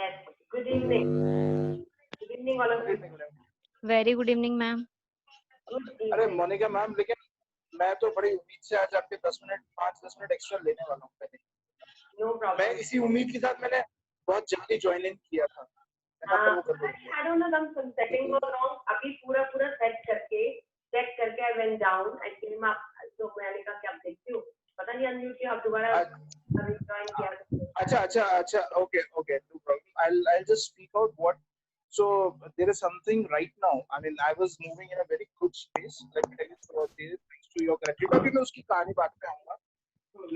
Yes. Good evening. Good evening, all of you. Very good evening, ma'am. Good अरे evening. Monika ma'am, लेकिन मैं तो बड़ी उम्मीद से आज आपके 5-10 मिनट एक्स्ट्रा लेने वाला हूँ पहले। No मैं problem. इसी उम्मीद के साथ मैंने बहुत जल्दी ज्वाइन इन किया था। I don't know, some setting was wrong. अभी पूरा सेट करके चेक करके I went down and came up. तो मैंने कहा कि आप देखती हो, पता नहीं अनम्यूट किया, आप दोबारा अभी ज्वाइन किया। अच्छा, okay, no problem. I'll just speak out what. So there is something right now. I mean, I was moving in a very good space. Let me tell you about this. Thanks to your gratitude. अभी मैं उसकी कहानी बात पे आऊँगा.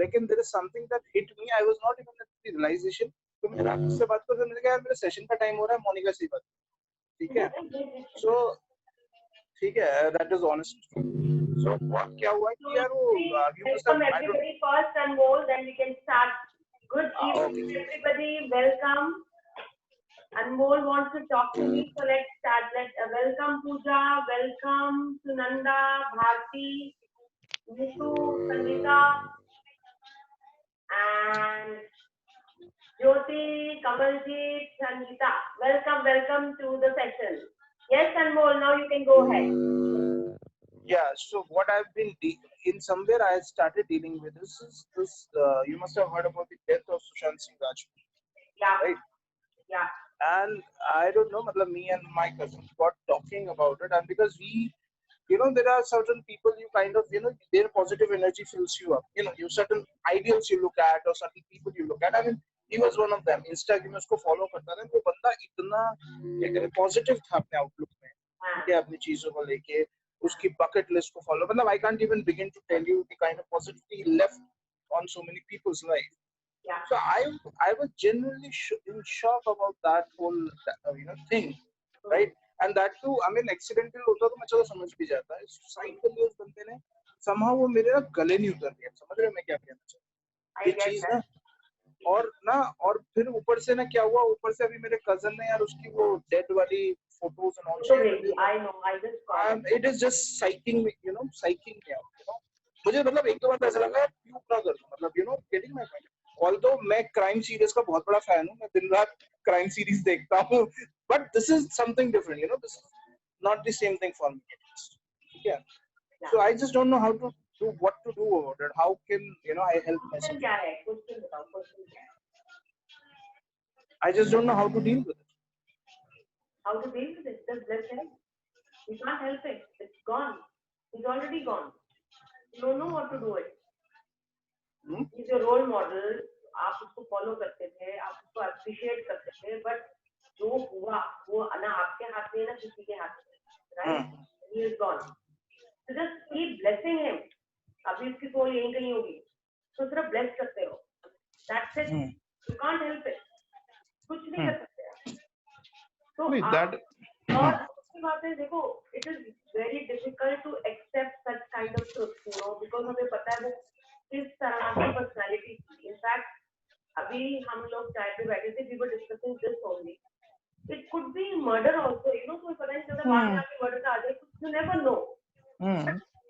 लेकिन there is something that hit me. I was not even at the realization. तो मैंने आपसे बात कर, मैंने कहा यार मेरे सेशन का टाइम हो रहा है, मोनिका से बात, ठीक है? So ठीक है, that is honest. So क्या हुआ कि यार वो welcome everybody first and more, then we can start. Good evening everybody, welcome. Anmol wants to talk to me, so let's start. Welcome Pooja, welcome Sunanda, Bharti, Nitu, Sangeeta, and Jyoti, Kamaljeet, Sangeeta. Welcome to the session. Yes, Anmol, now you can go ahead. Yeah, so what I've been in somewhere I started dealing with this is this. You must have heard about the death of Sushant Singh Rajput. Yeah. Right. Yeah. And I don't know, me and my cousins got talking about it, and because we, there are certain people you kind of, their positive energy fills you up. You certain ideals you look at or certain people you look at. I mean, he was one of them. Instagram में उसको follow करता था, वो बंदा इतना क्या करें positive था अपने outlook में, ठीक है, अपनी चीजों को लेके, उसकी bucket list को follow. I can't even begin to tell you the kind of positivity he left on so many people's life. Yeah. So I was genuinely in shock about that whole thing, right? And that too, I mean, accidental होता तो मैं चलो समझ भी जाता है. Suicide के लिए उस बंदे ने somehow वो मेरे ना गले नहीं उतर गया. समझ रहे हो मैं क्या कहना चाहता हूँ? ये चीज ना, और फिर ऊपर से ना क्या हुआ, ऊपर से अभी मेरे कजन ने यार उसकी वो डेड वाली photos and all, I know, I just it is just psyching me, psyching me out, मुझे एक दो बार ऐसा लगा क्यों ना कर दूं, getting my point. Although मैं क्राइम सीरीज का बहुत बड़ा फैन हूँ, मैं दिन रात क्राइम सीरीज देखता हूँ, but this is something different, this is not the same thing for me, yeah. So I just don't know how to do, what to do about it. How can I help myself? I just don't know how to deal with it. How to deal with it? Just let him. You can't help it. It's gone. He's already gone. You don't know what to do it. He's your role model. आप उसको follow करते थे, आप उसको appreciate करते थे, but जो हुआ वो ना आपके हाथ में ना किसी के हाथ में, right? He is gone. So just keep blessing him. अभी उसकी सोल यहीं कहीं होगी, तो सिर्फ ब्लेस करते हो. That's it. You can't help it. कुछ नहीं कर सकते आप. तो और उसकी बात है, देखो, it is very difficult to accept such kind of truth, because हमें पता है वो किस तरह की पर्सनालिटी थी. In fact, अभी हम लोग चाय पे बैठे थे, we were discussing this only. It could be murder also, कोई पता नहीं चलता बाद में आके मर्डर आ जाए, you never know.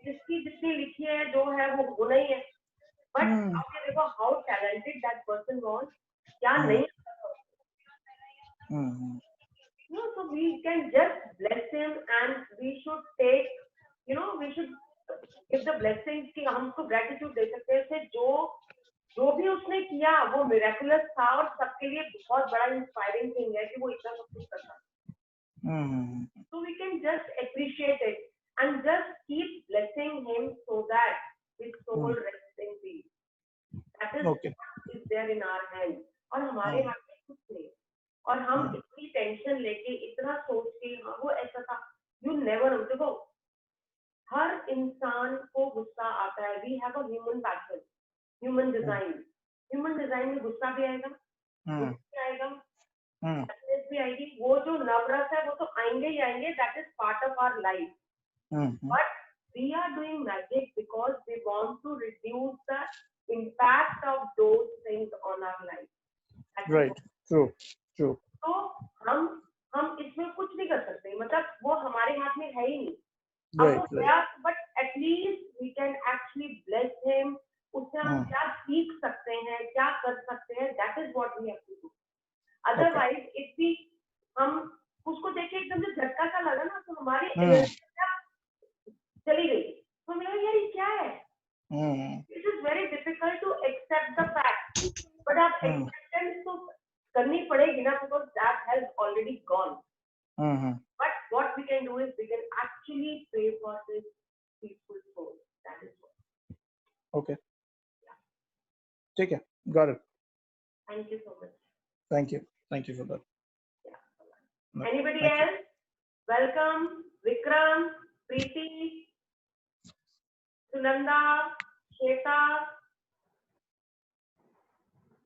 जिसकी जितनी लिखी है जो है वो होना ही है. But आप ये देखो how talented that person was, क्या नहीं. So we can just bless him and we should take, we should give the blessings कि हम उसको gratitude दे सकते हैं. जो भी उसने किया वो miraculous था और सबके लिए बहुत बड़ा inspiring thing है कि वो इतना सब कुछ करता. So we can just appreciate it and just keep blessing him so that his soul rests in peace. That is what is there in our hands. और हमारे हाथ में कुछ नहीं. और हम इतनी टेंशन लेके इतना सोच के वो ऐसा था. You never know. देखो, हर इंसान को गुस्सा आता है. We have a human passion. Human design में गुस्सा भी आएगा, भी आएगा, भी आएगी. वो जो नवरस है वो तो आएंगे ही आएंगे. That is part of our life. But we are doing magic because we want to reduce the impact of those things on our life. Right. True. तो हम इसमें कुछ नहीं कर सकते. वो हमारे हाथ में है ही नहीं. But at least we can actually bless him. उससे हम क्या सीख सकते हैं, क्या कर सकते हैं, that is what we have to do. Otherwise, चली गई तो मेरा यार ये क्या है it is very difficult to accept the fact but आप एक्सेप्टेंस तो करनी पड़ेगी ना because that has already gone but what we can do is we can actually pray for this peaceful soul that is what okay take care got it thank you so much thank you for that yeah. Anybody else welcome Vikram Preeti Sunanda Shweta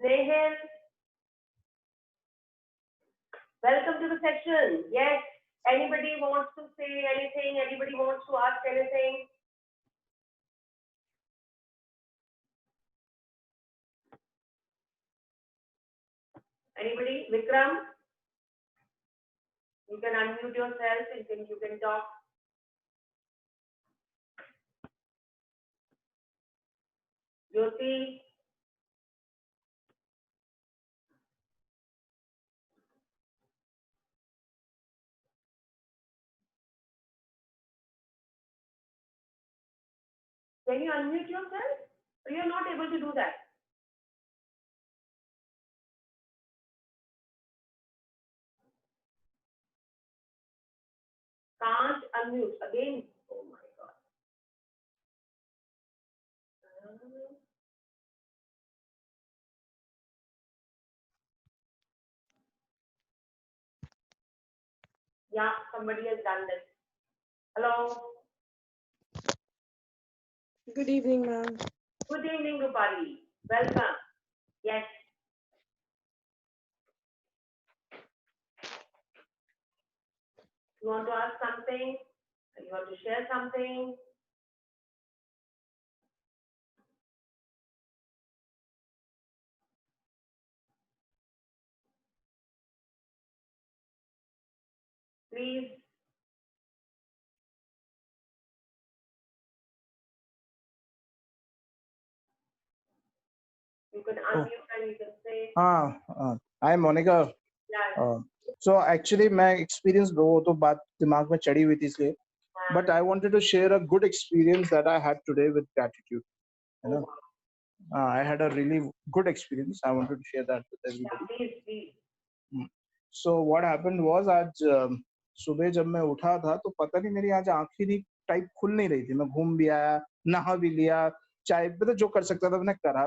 Nehal welcome to the session yes anybody wants to say anything anybody wants to ask anything anybody Vikram you can unmute yourself and you can talk Jyoti can you unmute yourself or you're not able to do that can't unmute again oh my god yeah somebody has done this hello Good evening, ma'am. good evening Rupali welcome yes you want to ask something you want to share something please you can unmute and you can say hi Monica yeah so actually my experience वो तो बात दिमाग में चढ़ी हुई थी इसलिए but I wanted to share a good experience that I had today with gratitude you know I had a really good experience I wanted to share that with everybody yeah, please. so what happened was आज सुबह जब मैं उठा था तो पता नहीं मेरी आज आंखें नहीं टाइप खुल नहीं रही थी मैं घूम भी आया नहा भी लिया चाय मतलब जो कर सकता था मैंने करा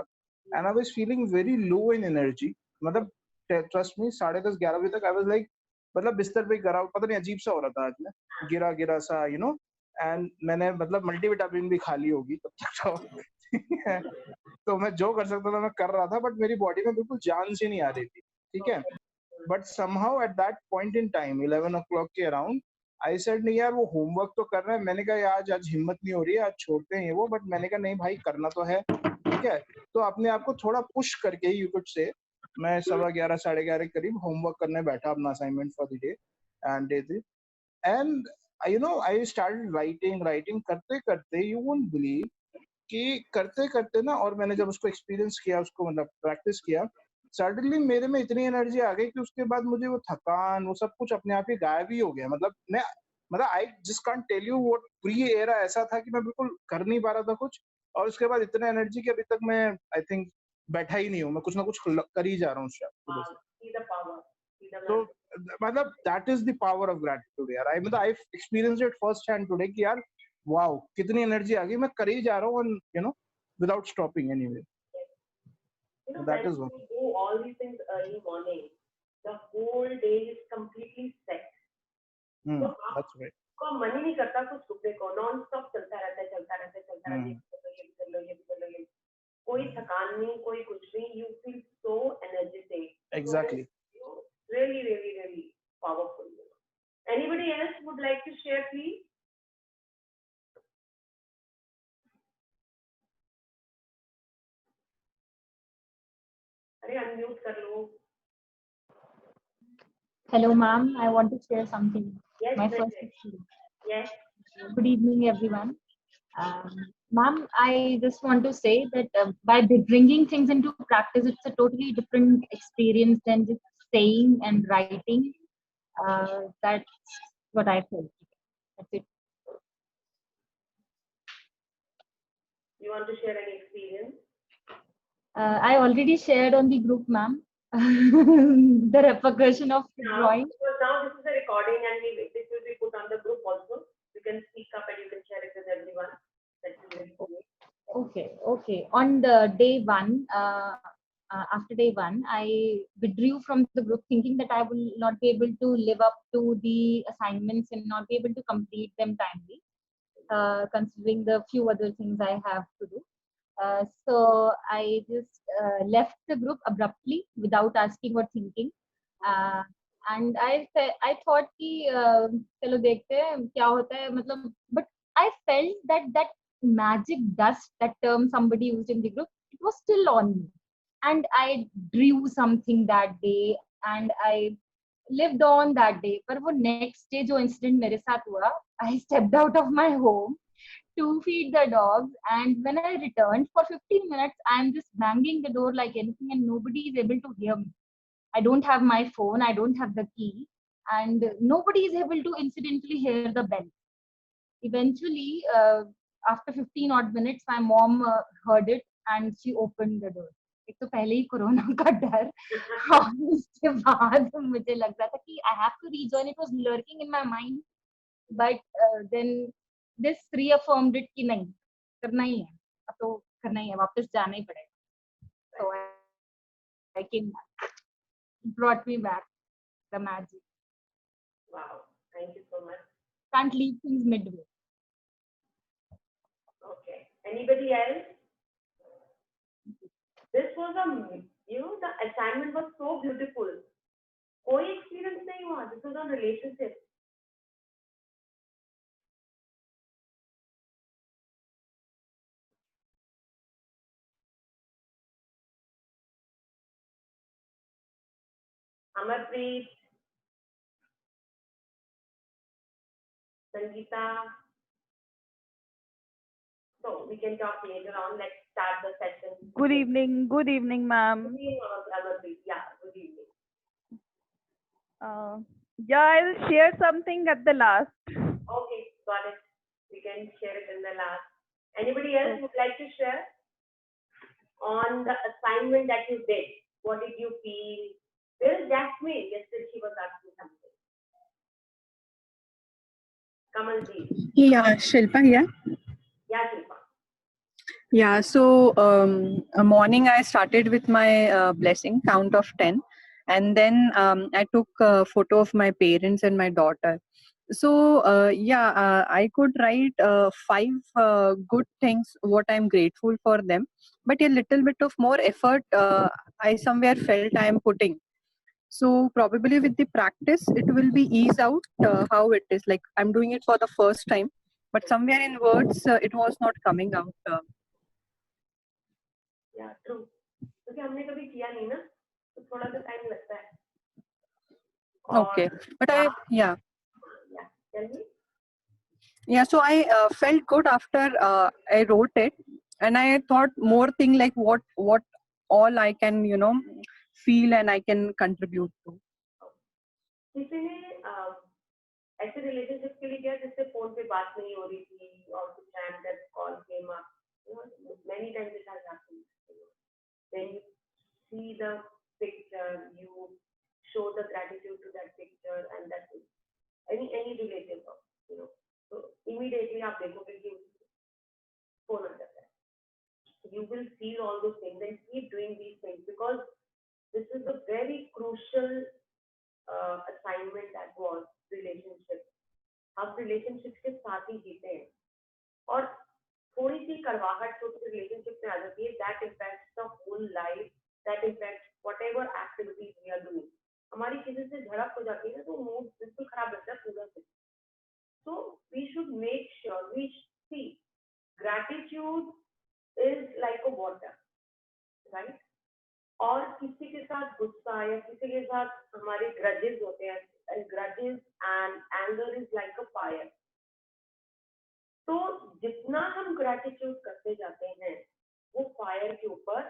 and I was feeling very low in energy मतलब ट्रस्ट मी 10:30 11 बजे तक आई वाज लाइक मतलब बिस्तर पे गिरा पता नहीं अजीब सा हो रहा था आज मैं गिरा सा यू नो एंड मैंने मतलब मल्टीविटामिन भी खा ली होगी तब तक तो मैं जो कर सकता था मैं कर रहा था बट मेरी बॉडी में बिल्कुल जान सी नहीं आ रही थी ठीक है but somehow at that point in time 11 o'clock के अराउंड आई सेड नहीं यार वो होमवर्क तो कर रहे हैं मैंने कहा आज हिम्मत नहीं हो रही है आज छोड़ते हैं ये वो बट मैंने कहा नहीं भाई करना तो है ठीक है तो अपने आप को थोड़ा पुश करके यू कुड से मैं 11:15 11:30 के करीब होमवर्क करने बैठा अपना assignment for the day and you know I started writing करते करते यू वोंट बिलीव कि करते करते ना और मैंने जब उसको एक्सपीरियंस किया उसको मतलब प्रैक्टिस किया सडनली मेरे में इतनी एनर्जी आ गई कि उसके बाद मुझे वो थकान वो सब कुछ अपने आप ही गायब ही हो गया मतलब I just can't tell you what pre era ऐसा था कि मैं बिल्कुल कर नहीं पा रहा था कुछ और उसके बाद इतना एनर्जी कि अभी तक मैं आई थिंक बैठा ही नहीं हूँ मैं कुछ ना कुछ कर ही जा रहा हूँ तो मतलब that is the power of gratitude यार I experienced it first hand today कि यार वाओ कितनी एनर्जी आ गई मैं कर ही जा रहा हूँ you know without stopping anyway You know, that when is one. you do all these things early morning, the whole day is completely set. That's right. को मन ही नहीं करता कुछ रुकने को नॉन स्टॉप चलता रहता है ये भी कर लो कोई थकान नहीं कोई कुछ नहीं you feel so energetic. Exactly. So, really powerful. Anybody else would like to share, please? अरे unmute कर लो. Hello, ma'am. I want to share something. Yes, My yes, first yes. experience. Yes. Good evening, everyone. Ma'am, I just want to say that by bringing things into practice, it's a totally different experience than just saying and writing. That's what I felt. That's it. You want to share any experience? I already shared on the group, ma'am. The repercussion of drawing. Because now this is a recording and this will be put on the group also. You can speak up and you can share it with everyone. That is very cool. Okay. On the day one, after day one, I withdrew from the group thinking that I will not be able to live up to the assignments and not be able to complete them timely, considering the few other things I have to do. So I just left the group abruptly without asking or thinking. And I thought कि चलो देखते हैं क्या होता है मतलब, but I felt that magic dust, that term somebody used in the group, it was still on me, and I drew something that day and I lived on that day. पर वो next day जो incident मेरे साथ हुआ, I stepped out of my home to feed the dogs, and when I returned for 15 minutes, I'm just banging the door like anything and nobody is able to hear me. I don't have my phone, I don't have the key, and nobody is able to incidentally hear the bell. Eventually, after 15 odd minutes, my mom heard it and she opened the door. एक तो पहले ही corona का डर और उसके बाद मुझे लग रहा था कि I have to rejoin. It was lurking in my mind, but then this reaffirmed it कि नहीं करना ही है, अब तो करना ही है, वापस जाना ही पड़ेगा. So I came back. It brought me back the magic. Wow, thank you so much. Can't leave things midway. Okay. Anybody else? This was the assignment was so beautiful. कोई experience नहीं हुआ. This was on relationship. Amarpreet, Sangeeta. So we can talk later on. Let's start the session. Good evening, ma'am. Good evening, Amarpreet. Yeah, good evening. Yeah, I'll share something at the last. Okay, got it. We can share it in the last. Anybody else would like to share on the assignment that you did? What did you feel? There is Jasmine. Yesterday she was asking something. Kamalji. Yeah, Shilpa here. Yeah, Shilpa. Yeah, so morning I started with my blessing count of 10, and then I took a photo of my parents and my daughter. So I could write 5 good things what I'm grateful for them, but a little bit of more effort I somewhere felt I am putting. So probably with the practice it will be ease out how it is, like I'm doing it for the first time, but somewhere in words it was not coming out. Yeah, true. क्योंकि हमने कभी किया नहीं ना, तो थोड़ा सा time लगता है. Okay, but Yeah, tell me. Yeah, so I felt good after I wrote it, and I thought more thing like what all I can feel and I can contribute to. किसी ने ऐसे relationship के लिए किया जिससे phone पे बात नहीं हो रही थी और कुछ टाइम तक call came up, many times it has happened. Then you see the picture, you show the gratitude to that picture, and that is any relative, so immediately आप देखोगे कि फोन आ जाता है. You will feel all those things and keep doing these things because this is a very crucial assignment that was relationship. आप relationship के साथ ही जीते हैं और थोड़ी सी कड़वाहट तो रिलेशनशिप में आ जाती है. That impacts the whole life, that impacts whatever activities we are doing. हमारी किसी से झड़प हो जाती है ना तो मूड बिल्कुल खराब लगता है पूरा दिन. So we should make sure we see gratitude is like a water, right. और किसी के साथ गुस्सा या किसी के साथ हमारे ग्रजेस होते हैं, and grudges and anger is like a fire. तो जितना हम ग्रैटिट्यूड करते जाते हैं वो फायर के ऊपर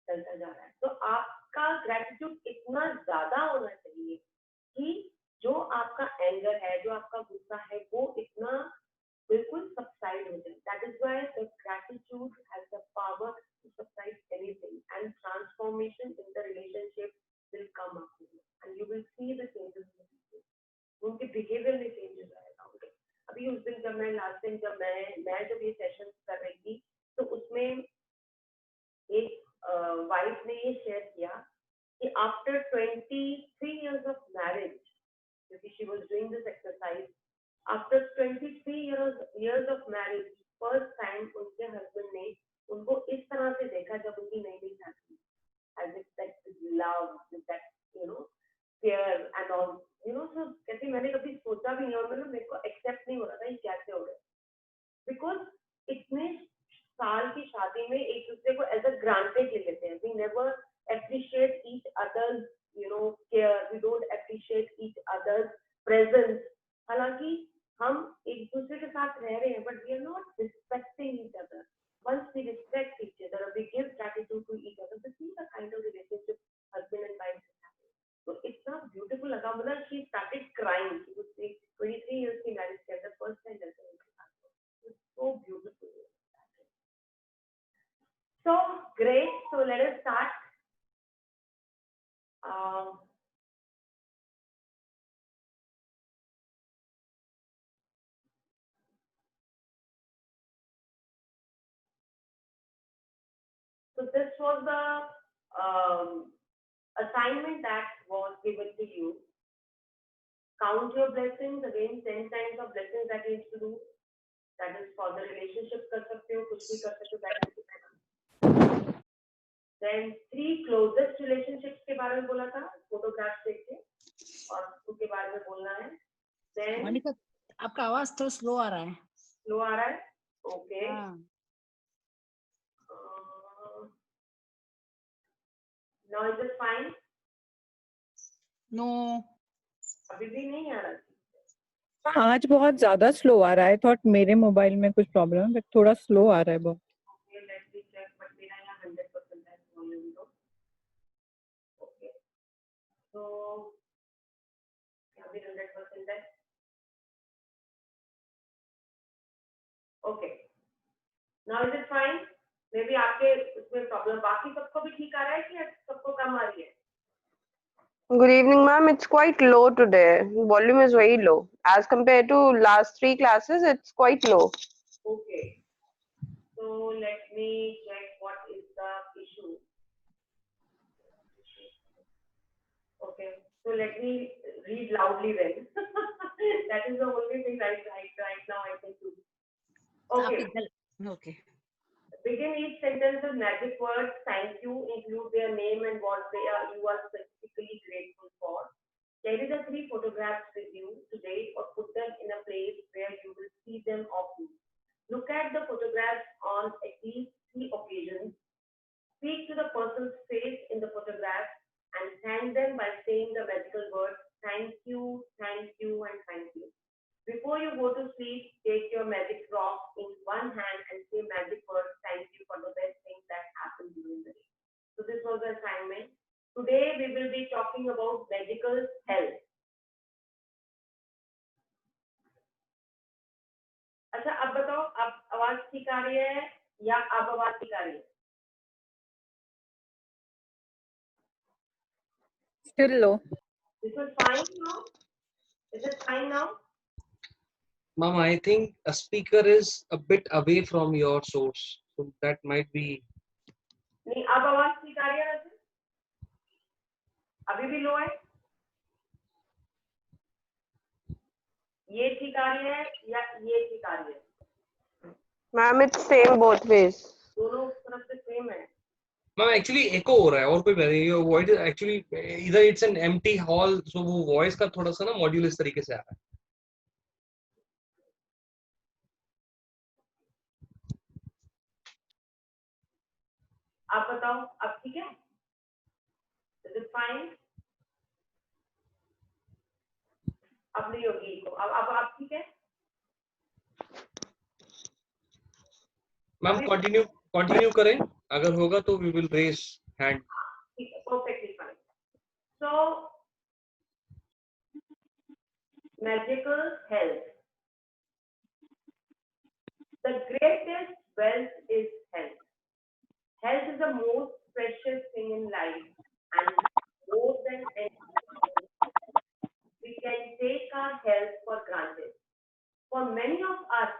चलता जा रहा है. तो आपका ग्रैटिट्यूड इतना ज्यादा होना चाहिए कि जो आपका एंगर है, जो आपका गुस्सा है, वो ना बिल्कुल subside हो जाए. That is why the gratitude has the power to subside anything, and transformation in the relationship will come up, and you will see the changes in the people. उनके बिहेवियर में चेंजेस आएगा उनके. अभी उस दिन जब मैं लास्ट टाइम जब मैं जब ये सेशन कर रही थी तो उसमें एक वाइफ ने ये शेयर किया कि after 23 years of marriage, because she was doing this exercise, after 23 years of marriage, first time उनके husband ने उनको इस तरह से देखा जब उनकी नई नई शादी, as if that love, that care and all, so कहती मैंने कभी सोचा भी नहीं और मतलब मेरे को एक्सेप्ट नहीं हो रहा था ये कैसे हो रहा है, बिकॉज इतने साल की शादी में एक दूसरे को एज अ ग्रांटेड ले लेते हैं. We never appreciate each other's care, we don't appreciate each other's presence. हालांकि हम एक दूसरे के साथ रह रहे हैं, but we are not respecting each other. Once we respect each other, we give gratitude to each other, this is the kind of relationship husband and wife is having. So इतना beautiful लगा, मतलब she started crying. She was 23 years की marriage के अंदर first time ऐसा हुआ. It's so beautiful. So great. So let us start. So this was the assignment that was given to you. Count your blessings. Again, 10 times of blessings that you need to do. That is for the relationship कर सकते हो, कुछ भी कर सकते हो, that is. Then 3 closest relationships के बारे में बोला था, photographs देख के, और उसके बारे में बोलना है. Then मोनिका आपका आवाज तो स्लो आ रहा है. स्लो आ रहा है. Okay. Now is it fine? No. अभी भी नहीं आ रहा. आज बहुत ज्यादा स्लो आ रहा है. थॉट मेरे मोबाइल में कुछ प्रॉब्लम है, बट थोड़ा स्लो आ रहा है बहुत. Okay, let me check. But मेरा यहाँ 100% है volume तो. Okay. So यहाँ भी 100% है. Okay. Now is it fine? Maybe आपके उसमें प्रॉब्लम, बाकी सबको भी ठीक आ रहा है कि सबको कम आ रही है? Good evening, ma'am. It's quite low today. Volume is very low. As compared to last 3 classes, it's quite low. Okay. So let me check what is the issue. Okay. So let me read loudly then. That is the only thing right now I can do. Okay. Okay. Begin each sentence with magic words. Thank you. Include their name and what you are specifically grateful for. Carry the 3 photographs with you today or put them in a place where you will see them often. Look at the photographs on at least 3 occasions. Speak to the person's face in the photograph and thank them by saying the magical words thank you, and thank you. Before you go to sleep, take your magic rock in one hand and say magic words thank you for the best things that happened during the day. So this was the assignment. Today we will be talking about medical health. अच्छा, अब बताओ, अब आवाज ठीक आ रही है या अब आवाज ठीक आ रही है? Still low. This is fine now? Is it fine now? Ma'am, I think a speaker is a bit away from your source, so that might be. नहीं, अब आवाज ठीक आ रही है वैसे? अभी भी लो है? ये ठीक आ रही है या ये ठीक आ रही है? Ma'am, it's same both ways. दोनों तरफ से सेम है. Ma'am, actually echo हो रहा है और कोई बात नहीं. Your voice is actually either it's an empty hall, so वो voice का थोड़ा सा ना मॉड्यूल इस तरीके से आ रहा है. आप बताओ, अब ठीक है? Is it fine? अब नहीं होगी इको. अब ठीक है? Ma'am, continue करें. अगर होगा तो we will raise hand. ठीक है, perfectly fine. So magical health. greatest wealth is health. Health is the most precious thing in life, and more than anything, we can take our health for granted. For many of us,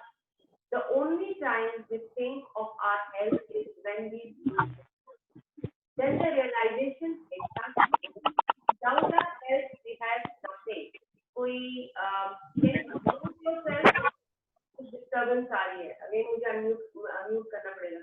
the only time we think of our health is when we lose it. Then the realization hits us. Without our health, we have nothing. कोई can you unmute yourself? कुछ disturbance आ रही है. Again मुझे unmute करना पड़ेगा.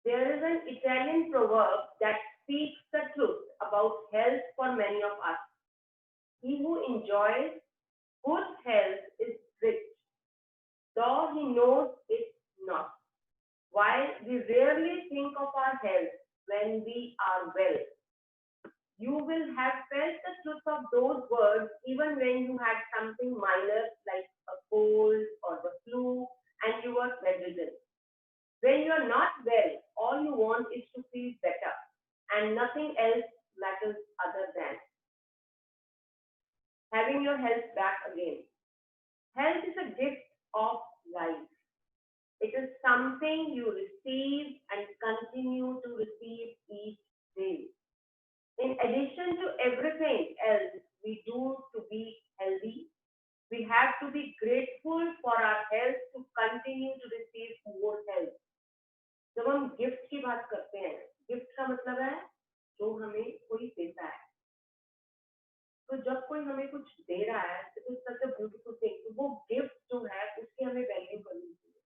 There is an Italian proverb that speaks the truth about health for many of us. He who enjoys good health is rich, though he knows it not. While we rarely think of our health when we are well, you will have felt the truth of those words even when you had something minor like a cold or the flu and you were bedridden. When you are not well, all you want is to feel better, and nothing else matters other than having your health back again. Health is a gift of life. It is something you receive and continue to receive each day. In addition to everything else we do to be healthy, we have to be grateful for our health to continue to receive more health. जब हम gift की बात करते हैं, gift का मतलब है जो हमें कोई देता है. तो जब कोई हमें कुछ दे रहा है, तो it's such a beautiful thing. तो वो गिफ्ट जो है उसकी हमें वैल्यू करनी चाहिए.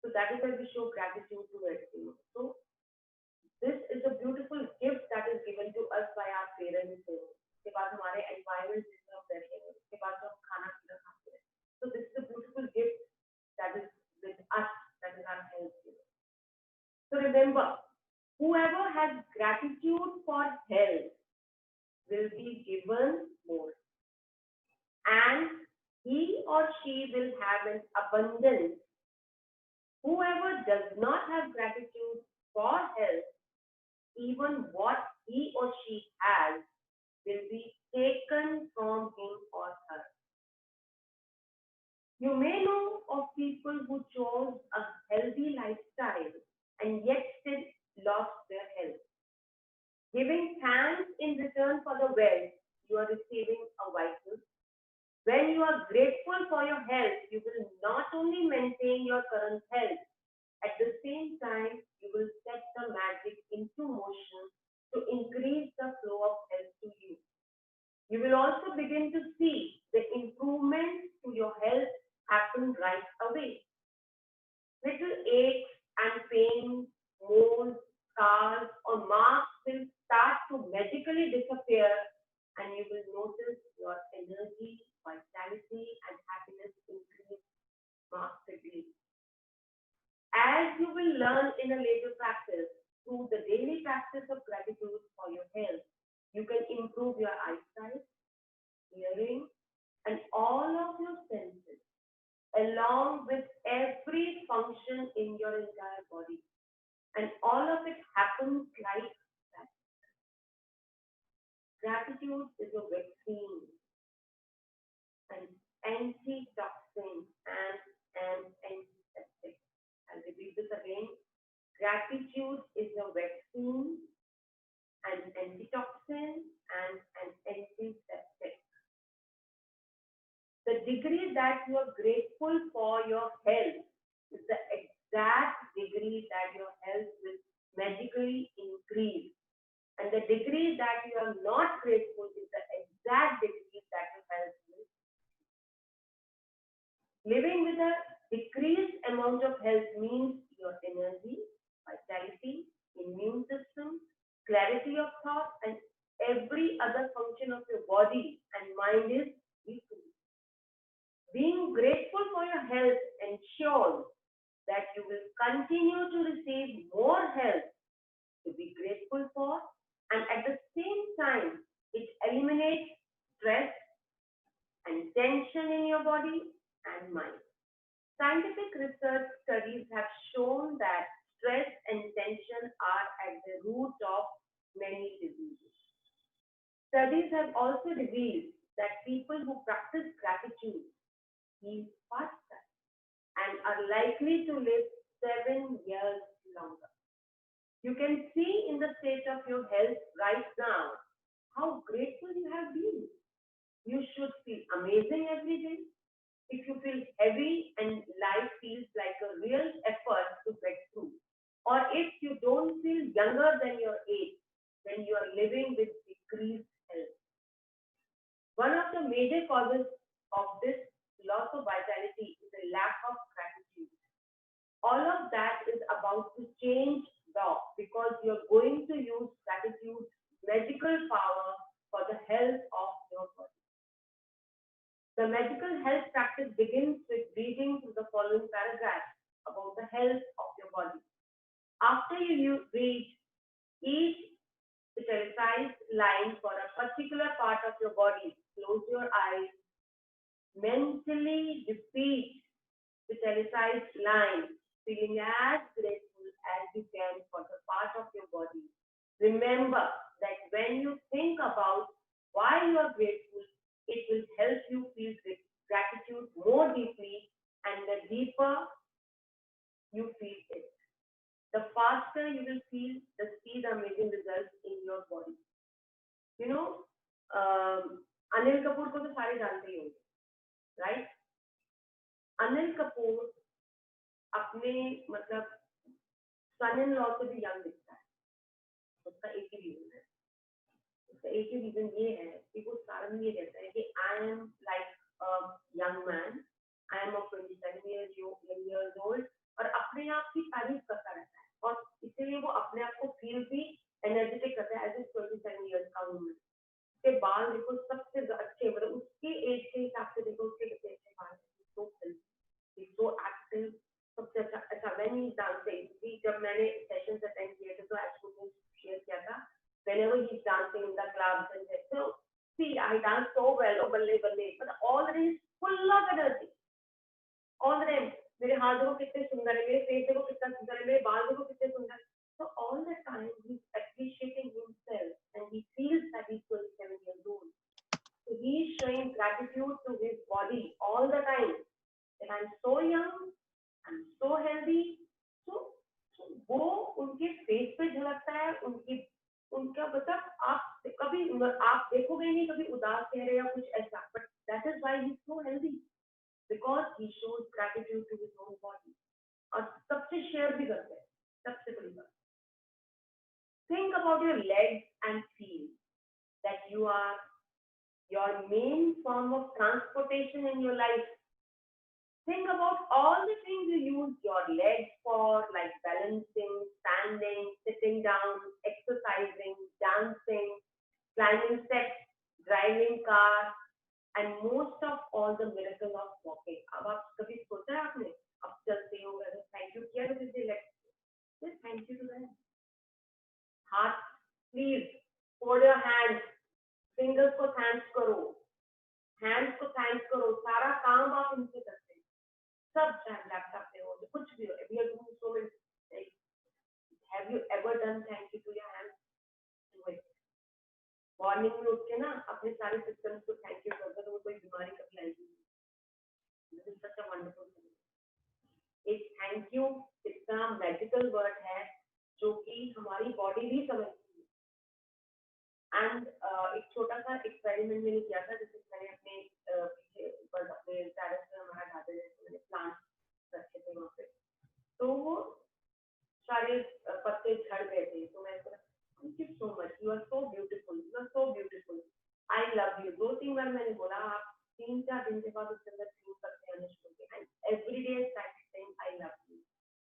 So that is why we show gratitude to it. So this is a beautiful gift that is given to us by our parents. उसके बाद हमारे environment जिसमें हम रहते हैं, उसके बाद जो हम खाना पीना खाते हैं. So this is a beautiful gift that is with us, that is our health. So remember, whoever has gratitude for health will be given more, and he or she will have an abundance. Whoever does not have gratitude for health, even what he or she has will be taken from him or her. You may know of people who chose a healthy lifestyle and yet still lost their health. Giving thanks in return for the wealth, you are receiving a vital. When you are grateful for your health, you will not only maintain your current health, at the same time, you will set the magic into motion to increase the flow of health to you. You will also begin to see the improvements to your health happen right away. Little aches and pains, moles, scars, or marks will start to magically disappear, and you will notice your energy, vitality, and happiness increase markedly. As you will learn in a later practice, through the daily practice of gratitude for your health, you can improve your eyesight, hearing, and all of your senses, along with every function in your entire body. And all of it happens like that. Gratitude is a vaccine, an antitoxin, and an antiseptic. I'll repeat this again. Gratitude is a vaccine, an antitoxin, and an antiseptic. The degree that you are grateful for your health is the exact degree that your health will magically increase. And the degree that you are not grateful is the exact degree that your health will. Living with a decreased amount of health means your energy, vitality, immune system, clarity of thought, and every other function of your body and mind is weakened. Being grateful for your health ensures that you will continue to receive more health to be grateful for, and at the same time, it eliminates stress and tension in your body and mind. Scientific research studies have shown that stress and tension are at the root of many diseases. Studies have also revealed that people who practice gratitude heal faster and are likely to live 7 years longer. You can see in the state of your health right now how grateful you have been. You should feel amazing every day. If you feel heavy and life feels like a real effort to get through, or if you don't feel younger than your age, then you are living with decreased health. One of the major causes of this loss of vitality is a lack of gratitude. All of that is about to change now because you're going to use gratitude's magical power for the health of your body. The medical health practice begins with reading through the following paragraph about the health of your body. After you read each italicized line for a particular part of your body, close your eyes, mentally repeat the italicized line, feeling as grateful as you can for the part of your body. Remember that when you think about why you are grateful, it will help you feel gratitude more deeply, and the deeper you feel it, the faster you will see the amazing results in your body. You know, Anil Kapoor को तो सारे जानते ही होंगे, right? Anil Kapoor अपने मतलब son-in-law से भी young दिखता है. उसका एक ही reason है. उसका एक ही reason ये है कि वो सारा ये कहता है कि I am like a young man, I am of 27 years old, और अपने आप की तारीफ करता रहता है और इसलिए वो अपने आप को फील भी एनर्जेटिक करता है एज ए 27 इयर्स का हूँ मैं. उसके बाल देखो सबसे अच्छे, मतलब उसके एज के हिसाब से देखो उसके कितने अच्छे बाल हैं. सो हेल्दी, सो एक्टिव, सबसे अच्छा व्हेन ही डांसिंग. जब मैंने सेशंस अटेंड किए थे तो एक्चुअली शेयर किया था whenever he's dancing in the clubs and that. So see, I dance so well, oh balle balle, but all the day is full of energy. All the time, मेरे हाथ देखो कितने सुंदर है, मेरे फेस देखो कितना सुंदर है, मेरे बाल देखो कितने सुंदर है. So all the time he's appreciating himself and he feels that he's 27 years old. So he's showing gratitude to his body all the time that I'm so young, I'm so healthy. So वो उनके face पे झलकता है, उनका मतलब आप कभी आप देखोगे नहीं कभी उदास चेहरे या कुछ ऐसा, but that is why he's so healthy because he shows gratitude to his own body. और सबसे शेयर भी करते हैं, सबसे बड़ी बात. Think about your legs and feel that you are your main form of transportation in your life. Think about all the things you use your legs for, like balancing, standing, sitting down, exercising, dancing, climbing steps, driving car, and most of all the miracle of walking. अब आप कभी सोचा है आपने अब चलते हो अगर थैंक यू किया तो किसी leg just thank you to them. हाथ please hold your hands, fingers को thanks करो, hands को thanks करो, सारा काम आप इनसे करते हैं. सब चाहे लैपटॉप पे हो कुछ भी हो. We are doing so many things. Have you ever done thank you to your hands? Do it. Morning में उठ के ना अपने सारे सिस्टम्स को थैंक यू कर दो तो कोई बीमारी कभी आएगी नहीं. This is such a wonderful thing. एक थैंक यू इतना मैजिकल वर्ड है जो कि हमारी बॉडी भी समझती है. एंड एक छोटा सा एक्सपेरिमेंट मैंने किया था जिसमें मैंने अपने पीछे ऊपर अपने टेरेस पे हमारा गार्डन है तो मैंने प्लांट्स रखे थे वहाँ पे. तो वो सारे पत्ते झड़ गए थे तो मैं thank you so much, you are so beautiful, you are so beautiful, I love you. 2-3 बार मैंने बोला. आप 3-4 दिन के बाद उसके अंदर फील करते हैं अनुष्का के and every day I start saying I love you,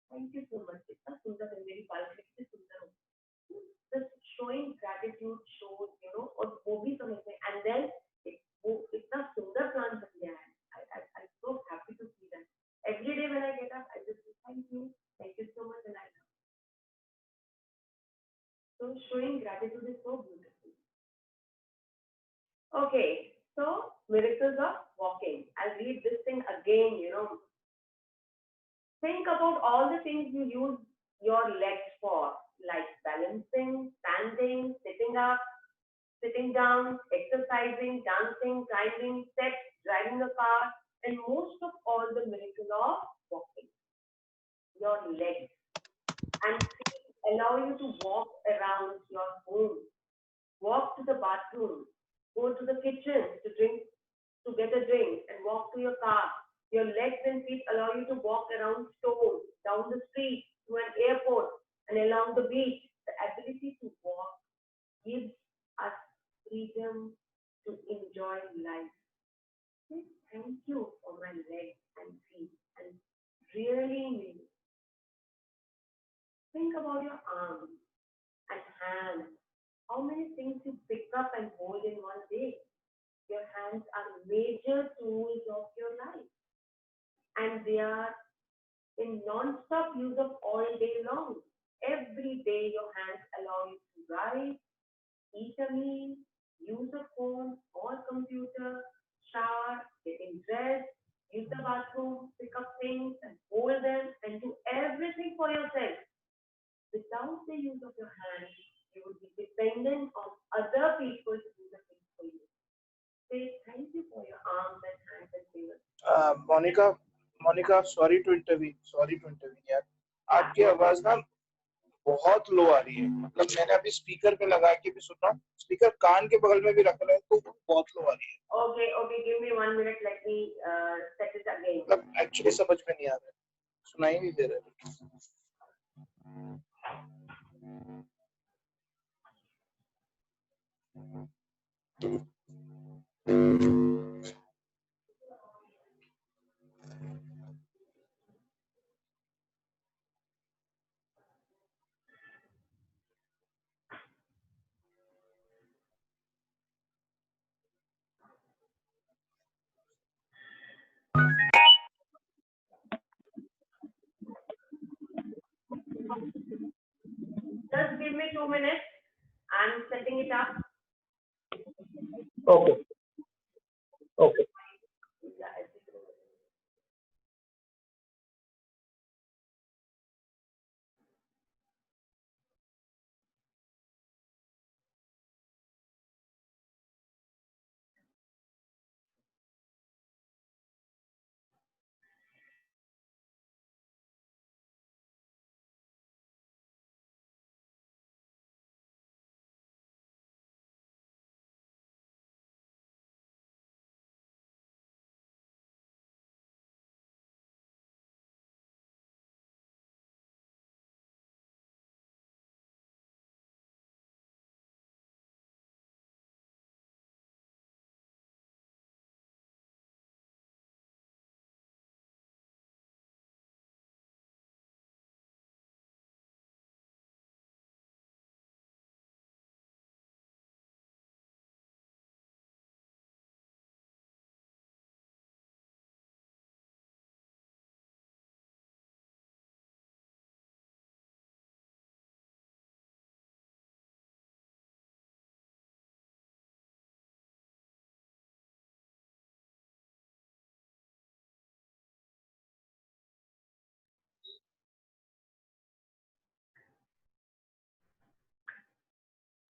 thank you so much. इतना सुंदर है मेरी बालकनी कितनी सुंदर हो. Just showing gratitude shows, you know, और वो भी समझते हैं and then वो इतना सुंदर प्लान बन गया है. I'm so happy to see that. Every day when I get up, I just say thank you so much and I love you. So showing gratitude is so beautiful. Okay, so miracles of walking. I'll read this thing again, you know. Think about all the things you use your legs for, like balancing, standing, sitting up, sitting down, exercising, dancing, climbing, steps, driving a car, and most of all, the miracle of walking. Your legs and feet allow you to walk around your home, walk to the bathroom, go to the kitchen to get a drink, and walk to your car. Your legs and feet allow you to walk around stores, down the street, to an airport, and along the beach. The ability to walk gives us freedom to enjoy life. Say thank you for my legs and feet, and really mean it. Think about your arms and hands. How many things you pick up and hold in one day? Your hands are major tools of your life, and they are in non-stop use of all day long. Every day your hands allow you to write, eat a meal, use a phone or computer, shower, getting dressed, use the bathroom, pick up things and hold them and do everything for yourself. Without the use of your hands, you would be dependent on other people to do the things for you. Say thank you for your arms and hands and fingers. Monika sorry to intervene यार, आपकी आवाज ना बहुत लो आ रही है। मतलब मैंने अभी स्पीकर पे लगा के भी सुना, स्पीकर कान के बगल में भी रख रहे हैं तो बहुत लो आ रही है। Okay, give me 1 minute, let me set it again. मतलब एक्चुअली समझ में नहीं आ रहा है, सुनाई नहीं दे रहा है। Just give me 2 minutes. I'm setting it up. Okay.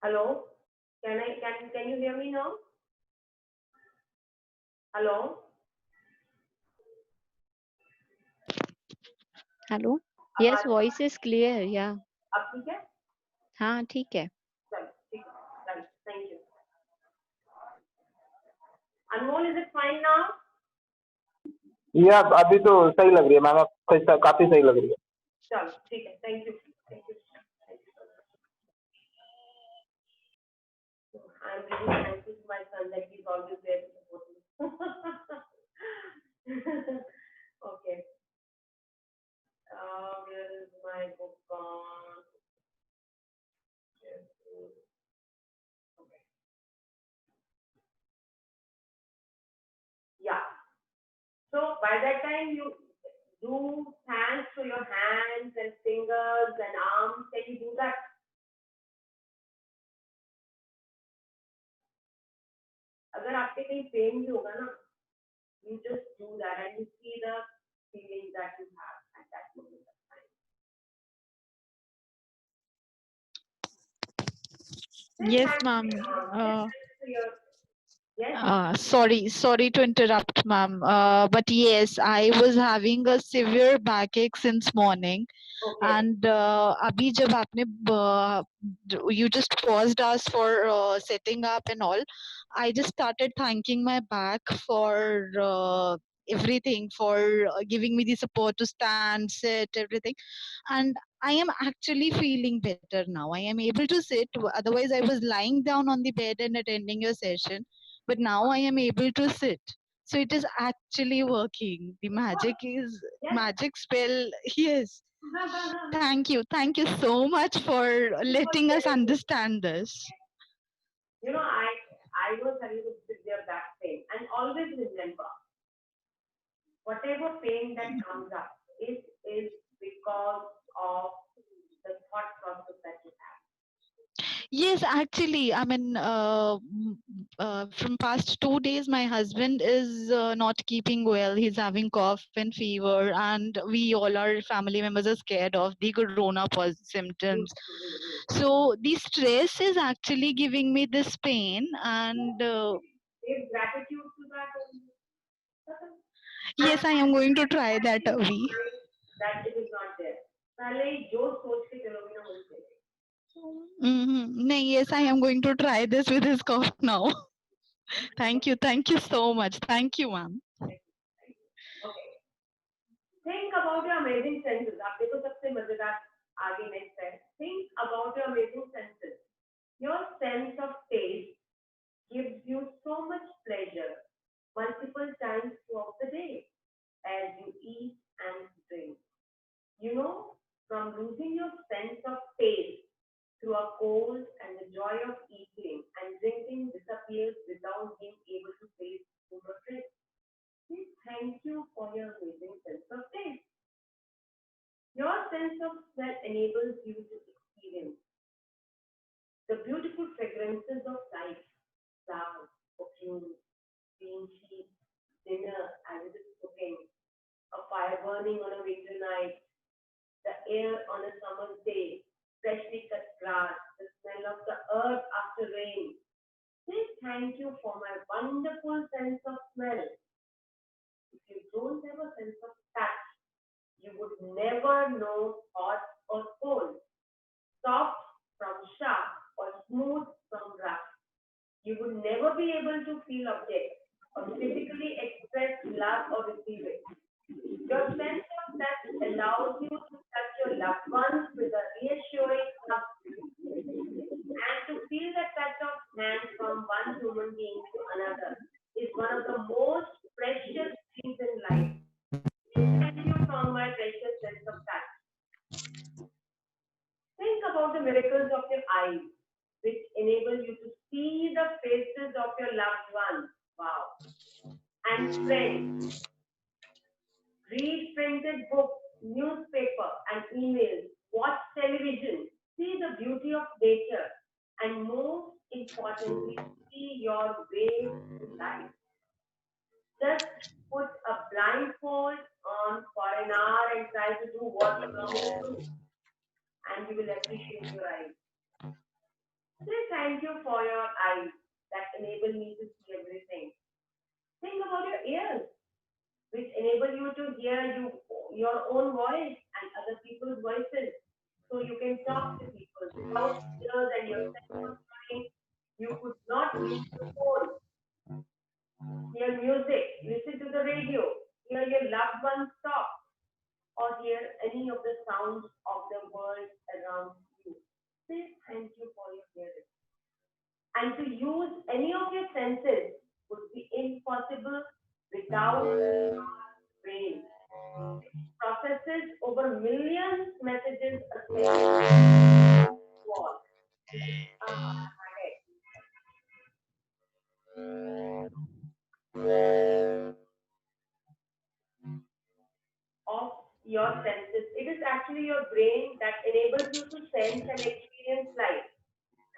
Hello? Can you hear me now? Hello? Hello yes voice is clear या अब ठीक है? हाँ ठीक है चलो ठीक है, right, thank you. Anmol, is it fine now? या अभी तो सही लग रही है मैम, काफी सही लग रही है। चलो ठीक है, thank you. I'm really thankful to my son that he's always there to support me. Okay. Where is my book gone? Okay. Yeah. So by that time you do thanks to your hands and fingers and arms. Can you do that? अगर आपके कहीं pen भी होगा ना, you just do that and you see the feeling that you have at that moment of time. Yes, Thank ma'am. you. Yes. Sorry to interrupt, ma'am. But yes, I was having a severe backache since morning. Okay. And abhi jab aapne you just paused us for setting up and all, I just started thanking my back for everything, for giving me the support to stand, sit, everything. And I am actually feeling better now. I am able to sit. Otherwise, I was lying down on the bed and attending your session, but now I am able to sit. So it is actually working. The magic is magic spell. Yes. Thank you. Thank you so much for letting us understand this. You know, I was having a severe back pain, and always remember, whatever pain that comes up is because of the thought process that you have. Yes, actually, I mean, from past 2 days, my husband is not keeping well. He's having cough and fever, and we all our family members are scared of the corona symptoms. So the stress is actually giving me this pain, and Give gratitude to that. yes, I am going to try that, Avi. That it is not there. पहले ही जो सोच के चलोगे ना वही चलेगा. Yes, I am going to try this with his cough now. Thank you so much. Thank you, ma'am. Okay. Think about your amazing senses. आप देखो सबसे मजेदार आगे next है. Think about your amazing senses. Your sense of taste gives you so much pleasure multiple times throughout the day as you eat and drink. You know, from losing your sense of taste through a cold, and the joy of eating and drinking disappears without being able to taste food or drink. Please thank you for your amazing sense of taste. Your sense of smell enables you to experience the beautiful fragrances of life, flowers, perfume, green sheets, dinner as it is cooking, a fire burning on a winter night, the air on a summer's day, freshly cut grass, the smell of the earth after rain. Say thank you for my wonderful sense of smell. If you don't have a sense of touch, you would never know hot or cold, soft from sharp or smooth from rough. You would never be able to feel objects or physically express love or receive it. Your sense of touch allows you to touch your loved ones with a reassuring hug and to feel the touch of hand from one human being to another is one of the most precious things in life. Thank you for my precious sense of touch. Think about the miracles of your eyes, which enable you to see the faces of your loved ones. Wow. And friends. Read printed books, newspaper, and emails. Watch television. See the beauty of nature. And most importantly, see your way to life. Just put a blindfold on for an hour and try to do what you normally do. And you will appreciate your eyes. Say thank you for your eyes that enable me to see everything. Think about your ears, which enable you to hear your own voice and other people's voices. So you can talk to people. Without ears and your sense of hearing, you could not use the phone. Hear music, listen to the radio, hear your loved ones talk, or hear any of the sounds of the world around you. Say thank you for your hearing. And to use any of your senses would be impossible without your brain. It processes over millions messages a second. What? Of your senses. It is actually your brain that enables you to sense and experience life.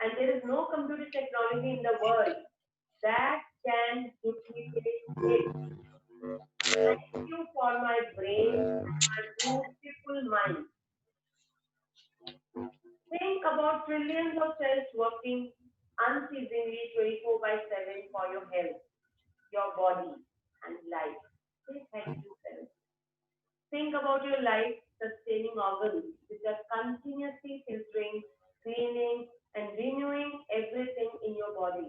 And there is no computer technology in the world that can duplicate it. Thank you for my brain and my beautiful mind. Think about trillions of cells working unceasingly 24/7 for your health, your body, and life. Say thank you, cells. Think about your life-sustaining organs, which are continuously filtering, cleaning, and renewing everything in your body.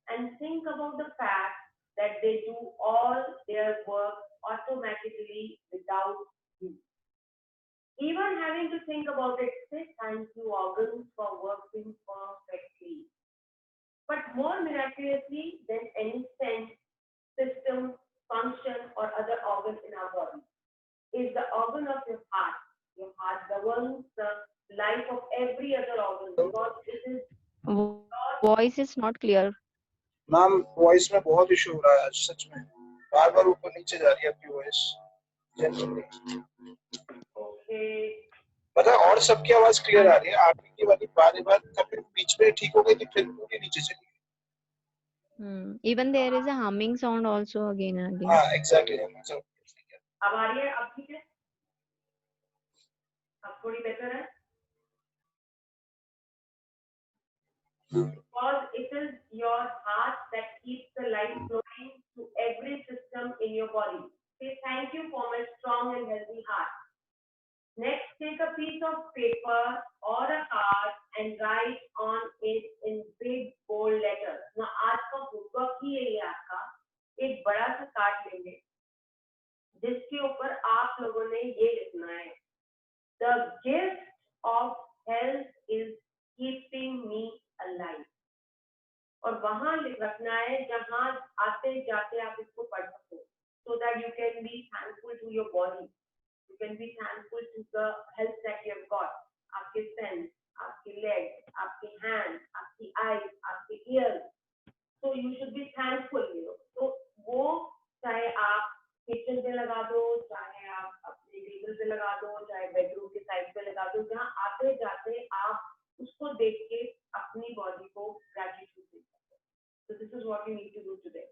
And think about the fact that they do all their work automatically without you. Even having to think about it, say thank you, organs, for working perfectly. But more miraculously than any sense, system, function, or other organ in our body is the organ of your heart. Your heart governs the life of every other organ because it is Voice is not clear. Ma'am voice में बहुत issue हो रहा है आज सच में बार बार ऊपर नीचे जा रही है आपकी वॉइस जनरली okay. मतलब और सबकी आवाज क्लियर आ रही है आपकी की वाली बार बार कभी बीच में ठीक हो गई थी फिर पूरी नीचे चली गई Even there is a humming sound also again and again. हाँ एग्जैक्टली अब आ रही है, अब ठीक है, अब थोड़ी बेहतर है because it is your heart that keeps the life flowing to every system in your body. Say thank you for my strong and healthy heart. Next, take a piece of paper or a card and write on it in big bold letters. Now, आज का homework ही है ये आपका, एक बड़ा सा card लेंगे जिसके ऊपर आप लोगों ने ये लिखना है, The gift of health is keeping me alive. और वहां रखना है जहां आते जाते आप इसको पढ़ सको, so that you can be thankful to your body. You can be thankful to the health that you have got. आपके sense, आपके legs, आपके hands, आपकी eyes, आपके ears. So you should be thankful, you know. तो वो चाहे आप kitchen पे लगा दो, चाहे आप अपने टेबल पे लगा दो, चाहे बेडरूम के साइड पे लगा दो, जहाँ आते जाते आप उसको देख के अपनी बॉडी को ग्रेटिट्यूड दे सकते हो. So this is what you need to do today.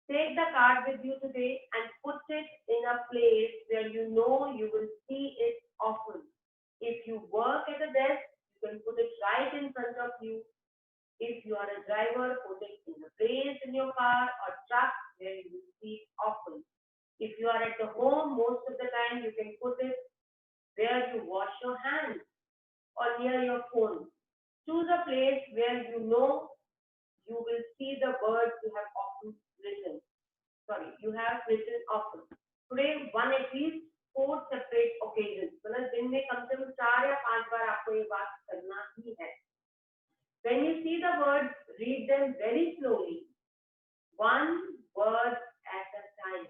Take the card with you today and put it in a place where you know you will see it often. If you work at a desk, you can put it right in front of you. If you are a driver, put it in a place in your car or truck where you will see it often. If you are at the home, most of the time you can put it where you wash your hands or near your phone. Choose a place where you know you will see the words you have often written. You have written often. Today, one at least 4 separate occasions. मतलब दिन में कम से कम 4 या 5 बार आपको ये बात करना ही है. When you see the words, read them very slowly, one word at a time,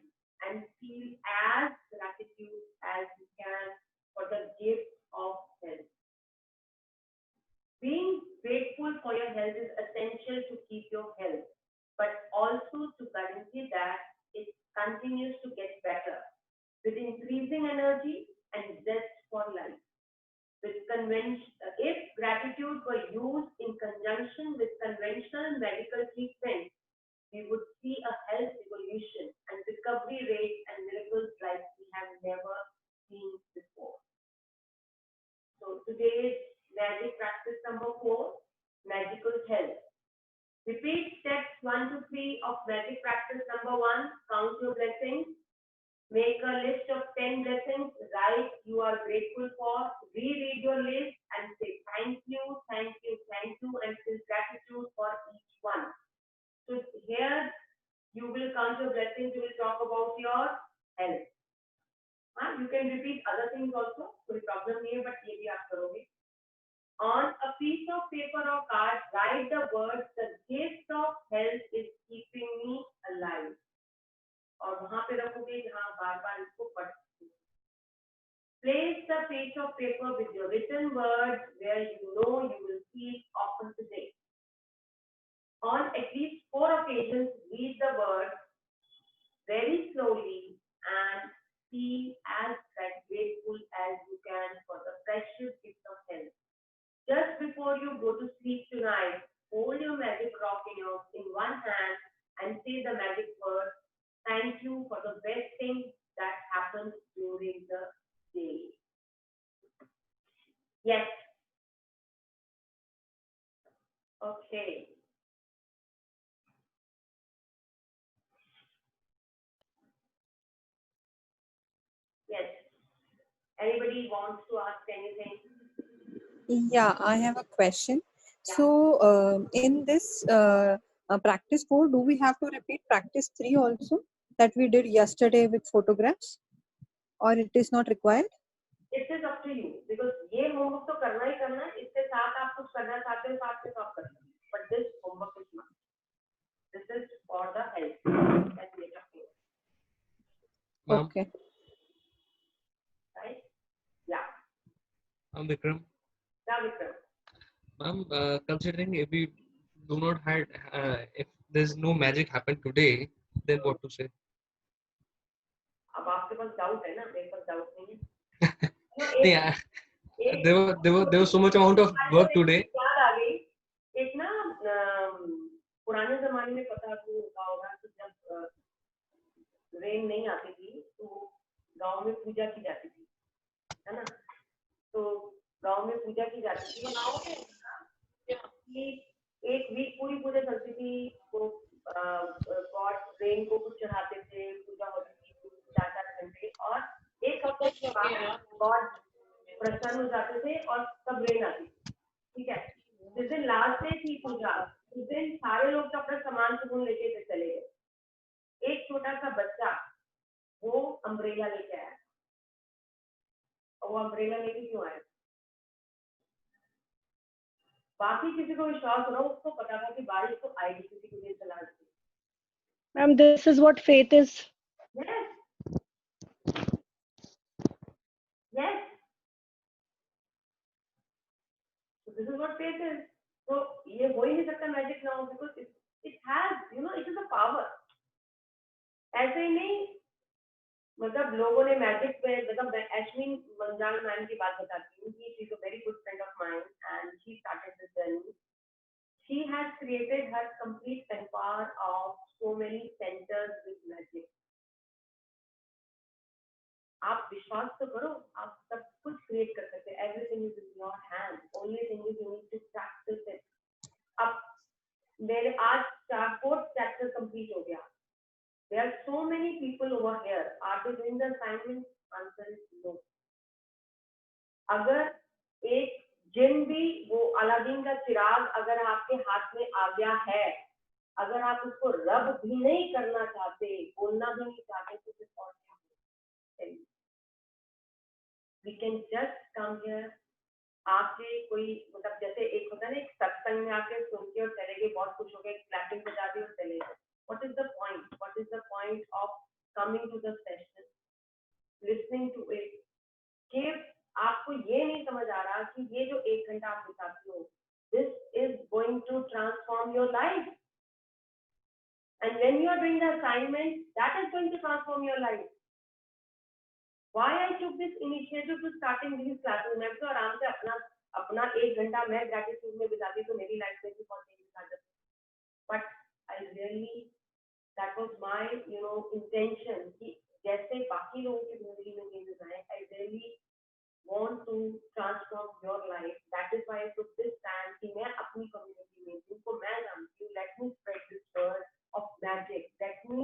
and feel as gratitude as you can for the gift of health. Being grateful for your health is essential to keep your health, but also to guarantee that it continues to get better with increasing energy and zest for life. If gratitude were used in conjunction with conventional medical treatment, we would see a health evolution and recovery rate and miracles like we have never seen before. So today's magic practice number 4, magical health. Repeat steps 1 to 3 of magic practice number 1. Count your blessings. Make a list of 10 blessings. Write you are grateful for. Reread your list and say thank you, thank you, thank you, and feel gratitude for each one. So here you will count your blessings. You will talk about your health. You can repeat other things also. कोई problem नहीं है, but ये भी आप करोगे. On a piece of paper or card, write the words, the gift of health is keeping me alive. और वहां पे रखोगे जहां बार बार इसको पढ़ सकते हो. Place the piece of paper with your written words where you know you will see it often today. On at least 4 occasions, read the words very slowly and feel as grateful as you can for the precious gift of health. Just before you go to sleep tonight, hold your magic rock in one hand and say the magic word, thank you for the very Anybody wants to ask anything? Yeah, I have a question. So, in this practice 4, do we have to repeat practice 3 also that we did yesterday with photographs, or it is not required? It is up to you because ये homework तो करना ही करना है. इसके साथ आप कुछ करना चाहते हो साथ में तो आप कर सकते हो. But this homework is not. This is for the health and nature of you. Ma'am, Okay. Right? Yeah. I'm Vikram. Yeah, Vikram. Ma'am, considering if we do not had, if there's no magic happen today, then what to say? अब आपके पास doubt है ना, मेरे पास doubt नहीं है. Yeah, there was so much amount of work today. याद आ गई एक ना पुराने जमाने में पता आपको होगा कि जब रेन नहीं आती थी तो गांव में पूजा की जाती थी, है ना. तो गांव में पूजा की जाती थी, गांव में एक वीक पूरी पूजा चलती थी. वो गॉड रेन को कुछ चढ़ाते थे, पूजा होती थी 4-4 घंटे, और एक हफ्ते के बाद गॉड प्रसन्न हो जाते थे और तब रेन आती थी. ठीक है. जिस दिन लास्ट डे थी पूजा, उस दिन सारे लोग तो अपना सामान सुकून लेके चले गए. एक छोटा सा बच्चा वो अम्ब्रेला लेके आया. और वो अम्ब्रेला लेके क्यों आया? बाकी किसी को विश्वास हो रहा, उसको पता था कि बारिश तो आएगी, किसी को भी चला जाएगी. Ma'am, this is what faith is. Yes. Yes. So this is what faith is. So ये हो ही नहीं सकता मैजिक ना हो, because it has, it is a power. ऐसे ही नहीं, मतलब लोगों ने मैजिक पे, मतलब अश्विन मंजाल मैम की बात बताती हूँ. She is a very good friend of mine and she started this journey. She has created her complete empire of so many centers with magic. आप विश्वास तो करो, आप सब कुछ क्रिएट कर सकते हैं. Everything is in your hand. Only thing is you need to practice it. अब मेरे आज 4th chapter complete हो गया. There are so many people over here. Are they doing the assignment? Answer is no. अगर एक जिन भी वो Aladdin का चिराग अगर आपके हाथ में आ गया है, अगर आप उसको रब भी नहीं करना चाहते, बोलना भी नहीं चाहते, तो फिर और क्या? We can just come here. आके कोई, मतलब जैसे एक होता है ना, एक सत्संग में आके सुन के और चले गए, बहुत खुश हो गए, क्लैपिंग बजा दी और चले गए. What is the point? What is the point of coming to the session, listening to it? कि आपको ये नहीं समझ आ रहा कि ये जो 1 घंटा आप बिताते हो, this is going to transform your life. And when you are doing the assignment, that is going to transform your life. Why I took this initiative to starting these classes? मैं तो आराम से अपना 1 घंटा मैं ग्रेटिट्यूड में बिताती तो मेरी लाइफ में भी बहुत चेंजेस आ जाते. But I really, that was my intention कि जैसे बाकी लोगों की जिंदगी में चेंजेस आए, I really want to transform your life. That is why I took this time कि मैं अपनी community में जिनको मैं जानती हूँ, let me spread this word of magic. Let me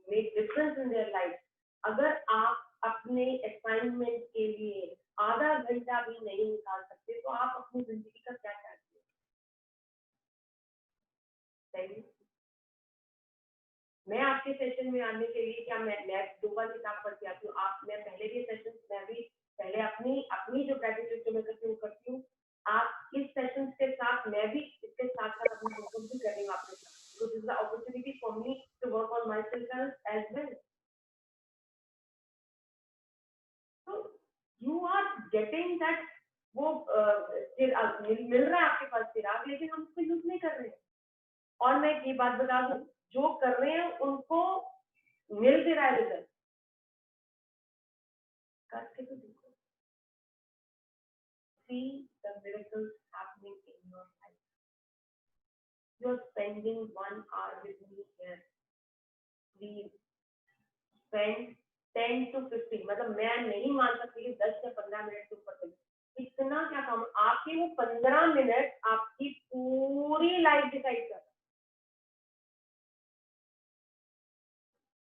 make difference in their life. अगर आप अपने असाइनमेंट के लिए आधा घंटा भी नहीं निकाल सकते तो आप अपनी जिंदगी का क्या चाहते हैं? मैं आपके सेशन में आने के लिए क्या मैं 2 बार किताब पढ़ के आती हूँ. मैं पहले भी सेशन, मैं भी पहले अपनी जो ग्रेटिट्यूड जो मैं करती हूँ, आप इस सेशन के साथ मैं भी इसके साथ साथ अपना वर्क भी कर रही हूँ आपके साथ. So this is the opportunity for me to work on myself as well. So you are getting that वो मिल रहा है आपके पास चिराग, लेकिन हम उसको यूज नहीं कर रहे हैं. और मैं ये बात बता दूं, जो कर रहे हैं उनको मिल भी रहा है रिजल्ट. करके तो देखो. See the miracles happening in your life. You're spending 1 hour with me here. Please spend 10 to 15. मतलब मैं नहीं मान सकती कि 10 से 15 मिनट के ऊपर चलिए. इतना क्या काम, आपके वो 15 मिनट आपकी पूरी लाइफ डिसाइड कर.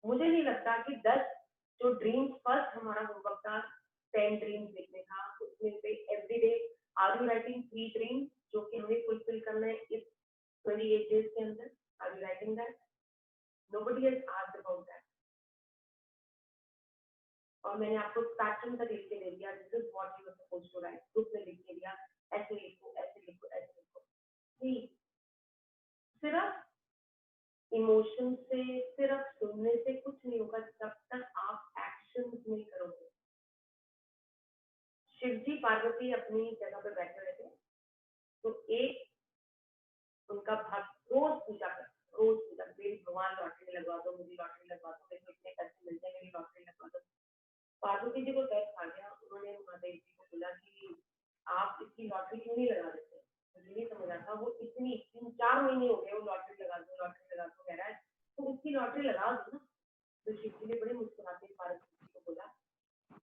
मुझे नहीं लगता कि 10 जो ड्रीम्स फर्स्ट हमारा होमवर्क था, 10 ड्रीम्स लिखने का, उसमें से every day are you writing 3 dreams जो कि हमें फुलफिल करना है इस 28 डेज के अंदर? Are you writing that? Nobody has asked about that. और मैंने आपको पैटर्न का लिख के दे दिया, this is what you are supposed to write, group में लिख के दिया, ऐसे लिखो ऐसे लिखो ऐसे लिखो। सिर्फ इमोशन से, सिर्फ सुनने से कुछ नहीं होगा जब तक आप एक्शन नहीं करोगे। शिव जी पार्वती अपनी जगह पे बैठे हुए थे, तो एक उनका भक्त रोज पूजा कर, रोज पूजा, मेरी भगवान लॉटरी लगवा दो, मुझे लॉटरी लगवा दो, मेरे को इतने पैसे मिलते हैं, मेरी लॉटरी लगवा दो। पार्वती जी को टेस्ट आ गया, उन्होंने महादेव जी को बोला कि आप इसकी लॉटरी क्यों नहीं लगा देते? मुझे नहीं समझ आता, वो इतनी 3-4 महीने हो गए वो लॉटरी लगा दो कह रहा है, तो उसकी लॉटरी लगा दो ना। तो शिव जी ने बड़े मुस्कुराते पार्वती जी को बोला,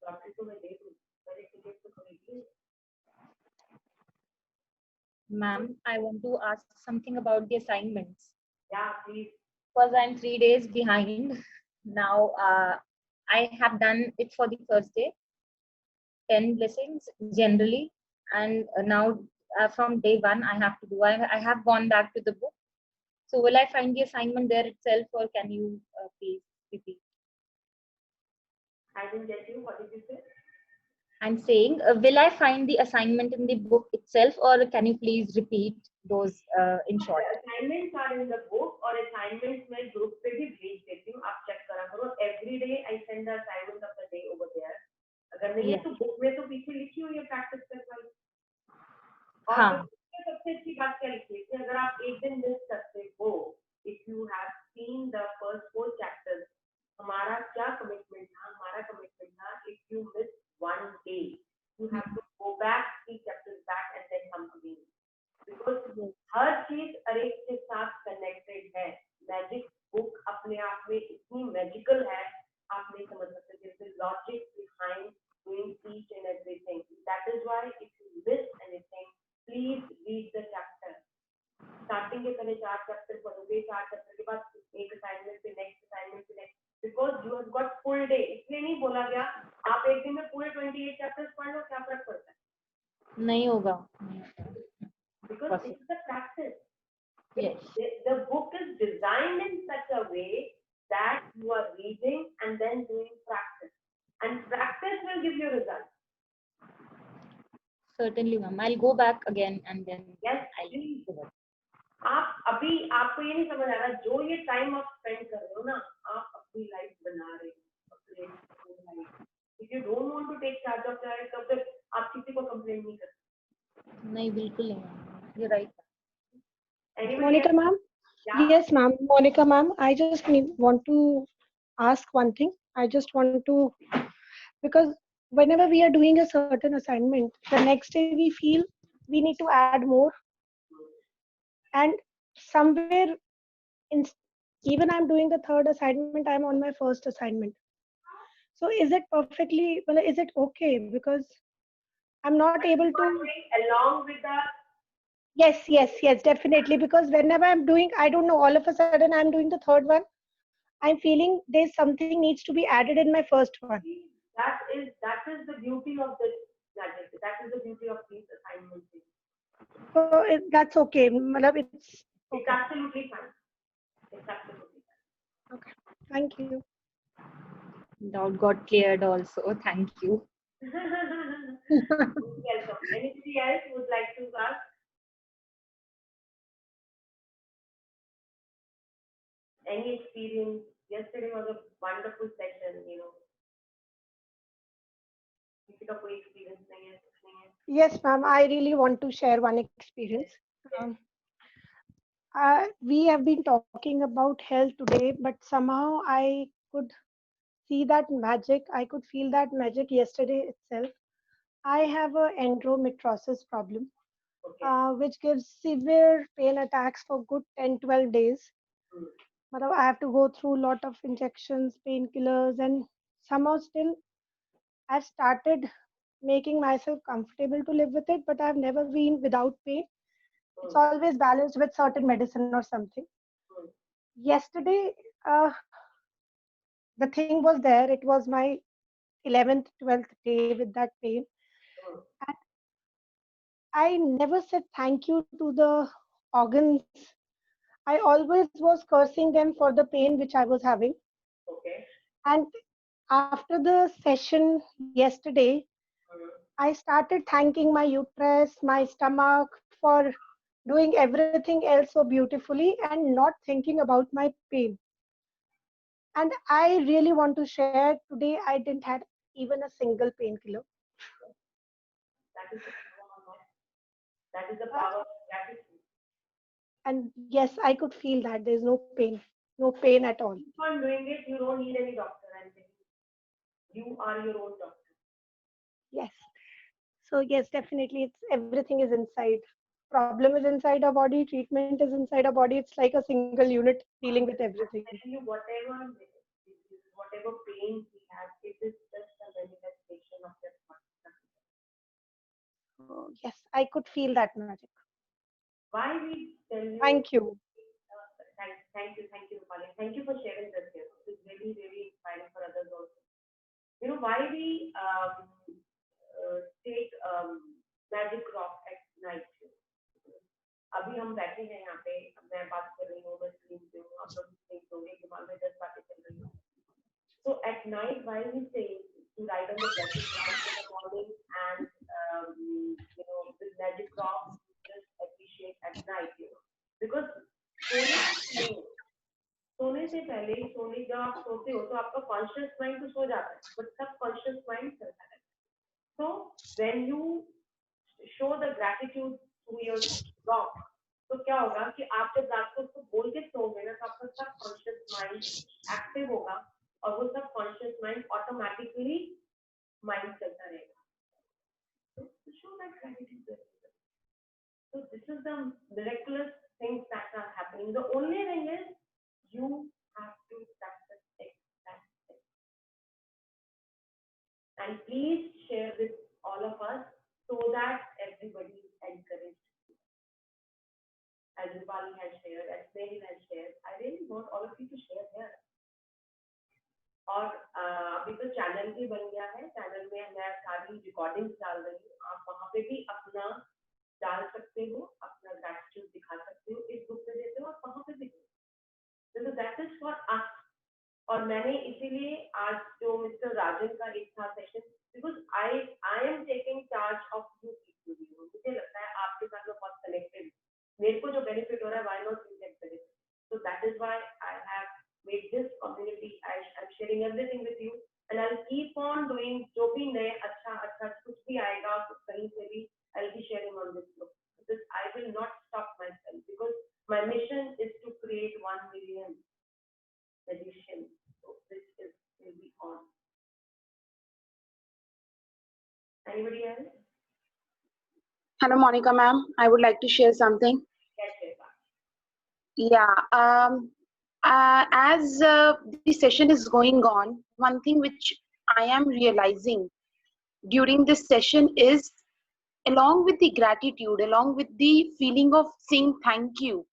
लॉटरी तो मैं दे दूँ, पहले टिकट तो खरीदिए। Ma'am, I want to ask something about the assignments. Yeah, please. Because I'm 3 days behind now. I have done it for the first day, 10 blessings generally, and now from day 1 I have to do. I have gone back to the book. So will I find the assignment there itself, or can you please repeat? I didn't get you. What did you say? I'm saying, will I find the assignment in the book itself, or can you please repeat those in short? Assignments are in the book, और assignments मैं group पे भी भेज देती हूँ, आप check करा करो। Every day I send the assignment of the day over there. अगर नहीं है तो book में तो पीछे लिखी हुई है practice करवाई। और सबसे अच्छी बात क्या लिखी है कि अगर आप एक दिन मिस करते हो, if you have seen the first 4 chapters, हमारा क्या commitment था, if you miss one day, you have to go back 3 chapters back and then come again. Because हर चीज अरेक के साथ कनेक्टेड है। मैजिक बुक अपने आप में इतनी मैजिकल है, आप नहीं समझ सकते। There is logic behind doing each and everything. That is why if you miss anything, please read the chapter. Starting के पहले 4 चैप्टर पढ़ोगे, 4 चैप्टर के बाद एक असाइनमेंट पे नेक्स्ट, असाइनमेंट पे next, because you have got full day. इसलिए नहीं बोला गया आप एक दिन में पूरे 28 चैप्टर्स पढ़ लो, क्या फर्क पड़ता है? नहीं होगा। Because this is a practice. Yes. The book is designed in such a way that you are reading and then doing practice, and practice will give you results. Certainly, ma'am. I'll go back again and then. Yes, please. आप अभी आपको ये नहीं समझ आ रहा, जो ये time आप स्पेंड कर रहे हो ना, आप अपनी लाइफ बना रहे हो, अपनी life. If you don't want to take charge of your life, तो फिर आप किसी को कंप्लेन नहीं कर सकते। नहीं, बिल्कुल नहीं। You're right. Monica ma'am? Yes, ma'am. Monica ma'am, I just want to ask one thing. I just want to, because whenever we are doing a certain assignment, the next day we feel we need to add more. And somewhere, even I'm doing the 3rd assignment, I'm on my 1st assignment. So is it perfectly, well, is it okay? Because I'm not able to. Along with the. Yes, definitely. Because whenever I'm doing, I don't know, all of a sudden I'm doing the 3rd one, I'm feeling there's something needs to be added in my 1st one. That is the beauty of this gadget. That is the beauty of these assignments. So that's okay. It's absolutely fine. It's absolutely fine. Okay. Thank you. Doubt got cleared also. Thank you. Welcome. Anybody else would like to ask? Any experience? Yesterday was a wonderful session, you know. किसी का कोई experience नहीं है, कुछ नहीं है? Yes, ma'am. I really want to share one experience. We have been talking about health today, but somehow I could see that magic. I could feel that magic yesterday itself. I have a endometriosis problem, which gives severe pain attacks for good 10-12 days. But I have to go through a lot of injections, painkillers, and somehow still I've started making myself comfortable to live with it, but I've never been without pain. It's always balanced with certain medicine or something. Yesterday, the thing was there. It was my 11th, 12th day with that pain. And I never said thank you to the organs. I always was cursing them for the pain which I was having. Okay. And after the session yesterday, I started thanking my uterus, my stomach for doing everything else so beautifully and not thinking about my pain. And I really want to share today, I didn't have even a single painkiller. That is the power of gratitude. And yes, I could feel that there's no pain at all. If I'm doing it, you don't need any doctor. I'm telling you. You are your own doctor. Yes. So yes, definitely, it's everything is inside. Problem is inside our body. Treatment is inside our body. It's like a single unit dealing with everything. I'm telling you, whatever pain we have, it is just a manifestation of that one. Yes, I could feel that magic. Why we tell you? Thank you. Thank you, Rupali. Thank you for sharing this here. It's really, really inspiring for others also. You know why we take magic rock at night? अभी हम बैठे हैं यहाँ पे, मैं बात कर रही हूँ, मैं स्क्रीन पे हूँ, आप लोग स्क्रीन पे होंगे, दिमाग में 10 बातें चल रही हैं. So at night, while we say to write on the magic rock in the morning and with magic rock, just appreciate at night, because सोने से पहले जब आप सोते हो तो आपका कॉन्शियस माइंड तो सो जाता है, बट सब कॉन्शियस माइंड चलता है. So when you show the gratitude to your rock, तो क्या होगा कि आप जब रात को उसको बोल के सोओगे ना, तो आपका सब कॉन्शियस माइंड एक्टिव होगा और वो सब कॉन्शियस माइंड ऑटोमेटिकली माइंड चलता रहेगा. So show that gratitude. So this is the miraculous things that are happening. The only thing is you have to practice it. And please share with all of us so that everybody is encouraged. As Rupali has shared, as Mary has shared, I really want all of you to share here. और अभी तो channel भी बन गया है, channel में मैं सारी रिकॉर्डिंग्स डाल रही हूँ, आप वहाँ पे भी अपना डाल सकते हो, अपना ग्रैटिट्यूड दिखा सकते हो, इस ग्रुप में देते हो, आप वहाँ पे भी दो. So that is for us. और मैंने इसीलिए आज जो मिस्टर राजन का एक था session, because I am taking charge of you people. मुझे लगता है आपके साथ में बहुत कनेक्टेड, मेरे को जो बेनिफिट हो रहा है, why not you get benefit. So that is why I have made this community. I am sharing everything with you and I will keep on doing. जो भी नए अच्छा कुछ भी आएगा कहीं से भी, I will be sharing on this group. Because I will not stop myself, because my mission is to create 1 million magicians. So this will be on. Anybody else? Hello, Monica ma'am. I would like to share something. Yes, Yeah. As the session is going on, one thing which I am realizing during this session is, along with the gratitude, along with the feeling of saying thank you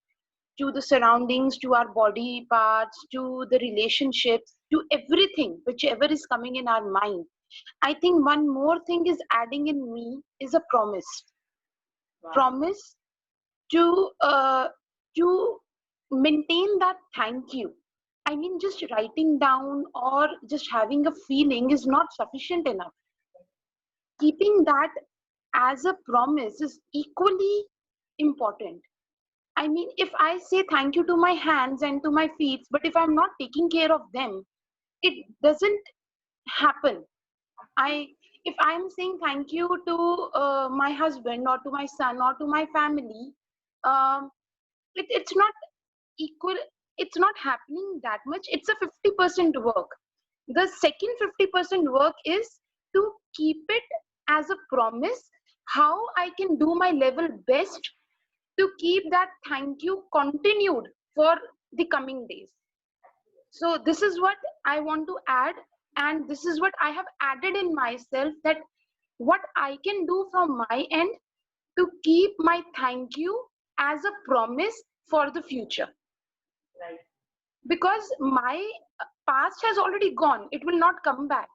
to the surroundings, to our body parts, to the relationships, to everything, whichever is coming in our mind, I think one more thing is adding in me is a promise. Wow. Promise to maintain that thank you. I mean, just writing down or just having a feeling is not sufficient enough. Keeping that as a promise is equally important. I mean, if I say thank you to my hands and to my feet, but if I'm not taking care of them, it doesn't happen. If I'm saying thank you to my husband or to my son or to my family, it's not equal. It's not happening that much. It's a 50% work. The second 50% work is to keep it as a promise, how I can do my level best to keep that thank you continued for the coming days. So this is what I want to add, and this is what I have added in myself, that what I can do from my end to keep my thank you as a promise for the future. Right. Because my past has already gone, it will not come back.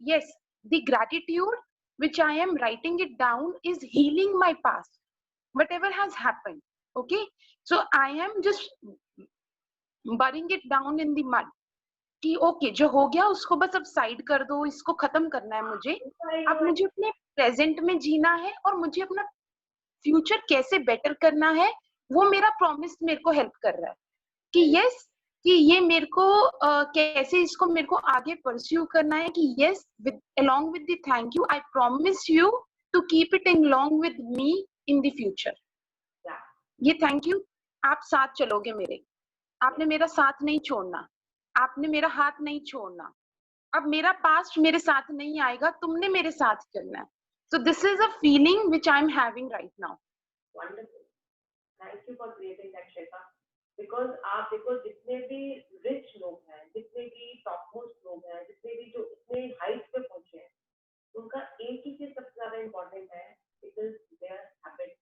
yes, the gratitude which I am writing it down is healing my past, whatever has happened. Okay, so I am just burying it down in the mud कि okay जो हो गया उसको बस अब side कर दो, इसको खत्म करना है मुझे. अब मुझे अपने प्रेजेंट में जीना है और मुझे अपना फ्यूचर कैसे बेटर करना है वो मेरा प्रॉमिस मेरे को हेल्प कर रहा है कि यस, कि ये मेरे को कैसे इसको मेरे को आगे परस्यू करना है कि yes, with along with the thank you I promise you to keep it along with me in the future. ये थैंक यू, आप साथ चलोगे मेरे, आपने मेरा साथ नहीं छोड़ना, आपने मेरा हाथ नहीं छोड़ना, अब मेरा पास्ट मेरे साथ नहीं आएगा, तुमने मेरे साथ चलना है. So this is a feeling which I'm having right now. Wonderful. Thank you for creating that, Shweta. Because आप देखो जितने भी rich लोग हैं, जितने भी topmost लोग हैं, जितने भी जो इतने heights पे पहुंचे हैं, उनका एक ही चीज सबसे ज्यादा important है, it is their habit,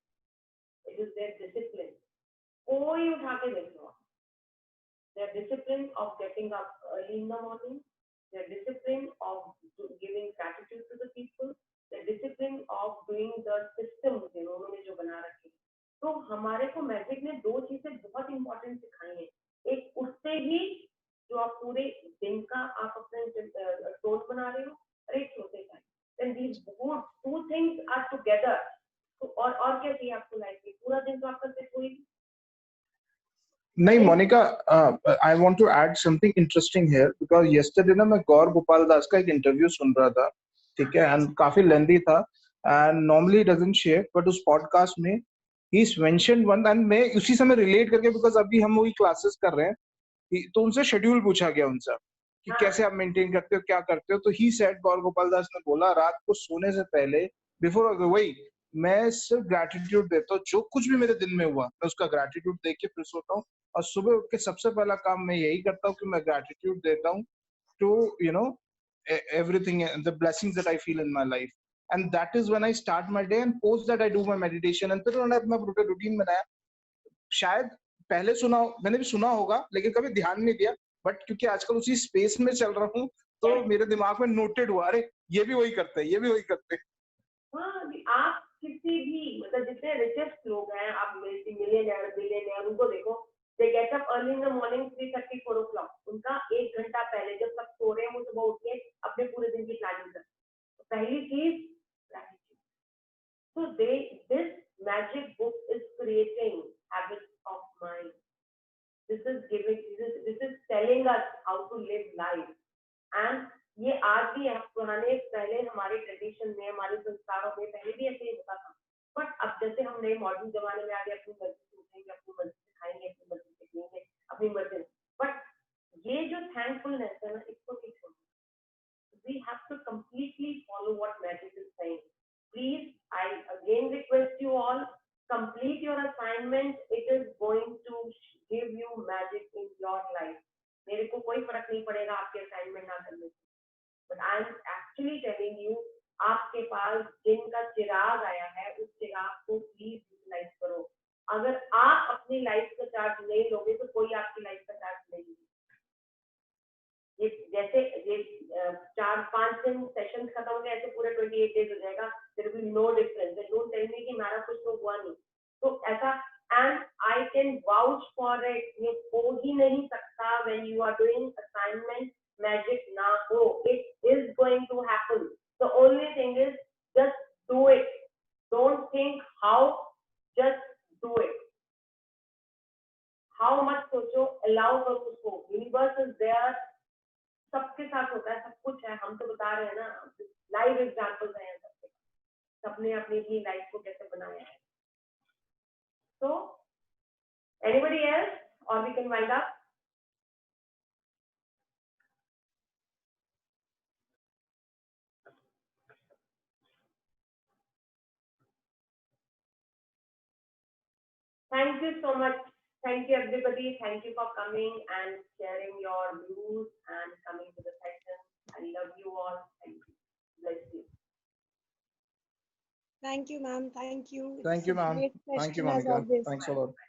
it is their discipline. कोई उठा के देख लो, their discipline of getting up early in the morning, their discipline of giving gratitude to the people, the discipline of doing the systems उन्होंने जो बना रखे. तो हमारे को मैजिक ने दो चीजें बहुत इंपॉर्टेंट सिखाई हैं. एक उससे ही जो आप पूरे दिन का आप अपने टोन बना रहे हो, और एक सोते का. Then these two things are together. तो और क्या चाहिए आपको लाइफ में? पूरा दिन तो आपका सिर्फ वही. नहीं Monika, I want to add something interesting here because yesterday ना मैं गौर गोपाल दास का एक इंटरव्यू सुन रहा था, ठीक है, एंड काफी लेंथी था and normally doesn't share, but उस पॉडकास्ट में ही मेंशन्ड वन एंड मैं उसी समय रिलेट करके, बिकॉज अभी हम वही क्लासेस कर रहे हैं, तो उनसे शेड्यूल पूछा गया उनसे कि कैसे आप मेंटेन करते हो, क्या करते हो. तो ही सेड, गौर गोपाल दास ने बोला, रात को सोने से पहले बिफोर वही मैं सिर्फ ग्रैटिट्यूड देता हूँ, जो कुछ भी मेरे दिन में हुआ मैं उसका ग्रैटिट्यूड देख के फिर सोता हूँ, और सुबह उठ के सबसे पहला काम मैं यही करता हूँ कि मैं ग्रैटिट्यूड देता हूँ to you know everything, the blessings that I feel in my life, and that is when I start my day, and post that I do my meditation. and फिर मैंने अपना रूटीन बनाया. शायद पहले मैंने भी सुना होगा लेकिन कभी ध्यान नहीं दिया, बट क्योंकि आजकल उसी स्पेस में चल रहा हूँ तो मेरे दिमाग में नोटेड हुआ, अरे ये भी वही करते हैं, ये भी वही करते हैं. आप किसी भी मतलब जितने रिचेस्ट लोग हैं, आप मिलियनेयर बिलियनेयर उनको देखो, they get up early in the morning 3:30 4 o'clock. उनका 1 घंटा पहले जब सब सो रहे हैं वो सुबह उठ के अपने पूरे दिन की प्लानिंग करते हैं. पहली चीज gratitude. So this magic book is creating habits of mind. This is telling us how to live life. And ये आज भी पुराने पहले हमारे ट्रेडिशन में, हमारे संस्कारों में पहले भी ऐसे ही होता था, बट अब जैसे हम नए मॉडर्न जमाने में आ गए, अपनी मर्जी सोचेंगे, अपनी मर्जी से खाएंगे, अपनी मर्जी से पिएंगे, अपनी मर्जी. बट ये जो थैंकफुलनेस है ना, इसको नहीं छोड़ना. We have to completely follow what magic is saying. Please, I again request you all, complete your assignment. It is going to give you magic in your life. मेरे को कोई फर्क नहीं पड़ेगा आपके असाइनमेंट ना करने से, but I am actually telling you, आपके पास जिनका चिराग आया है उस चिराग को प्लीज यूटिलाइज करो. अगर आप अपनी लाइफ का चार्ज नहीं लोगे तो कोई आपकी लाइफ का चार्ज नहीं लेगा. ये जैसे ये 4-5 दिन सेशन खत्म हो गए, ऐसे पूरे 28 डेज हो जाएगा. There will be no difference. Don't tell me कि मेरा कुछ तो हुआ नहीं. तो ऐसा, and I can vouch for it, ये हो ही नहीं सकता. When you are doing assignment, magic ना हो. It is going to happen. The only thing is just do it. Don't think how, just do it. How much सोचो, allow करो उसको. यूनिवर्स इज देयर, सबके साथ होता है, सब कुछ है. हम तो बता रहे हैं ना, लाइव एग्जांपल्स हैं सबके, सबने अपनी अपनी लाइफ को कैसे बनाया है. So, anybody else, or we can wind up? Thank you so much. Thank you everybody. Thank you for coming and sharing your views and coming to the session. I love you all. Thank you. Bless you. Thank you, ma'am. Thank you. Thank you, ma'am. Thank you, Monica. Thanks a lot.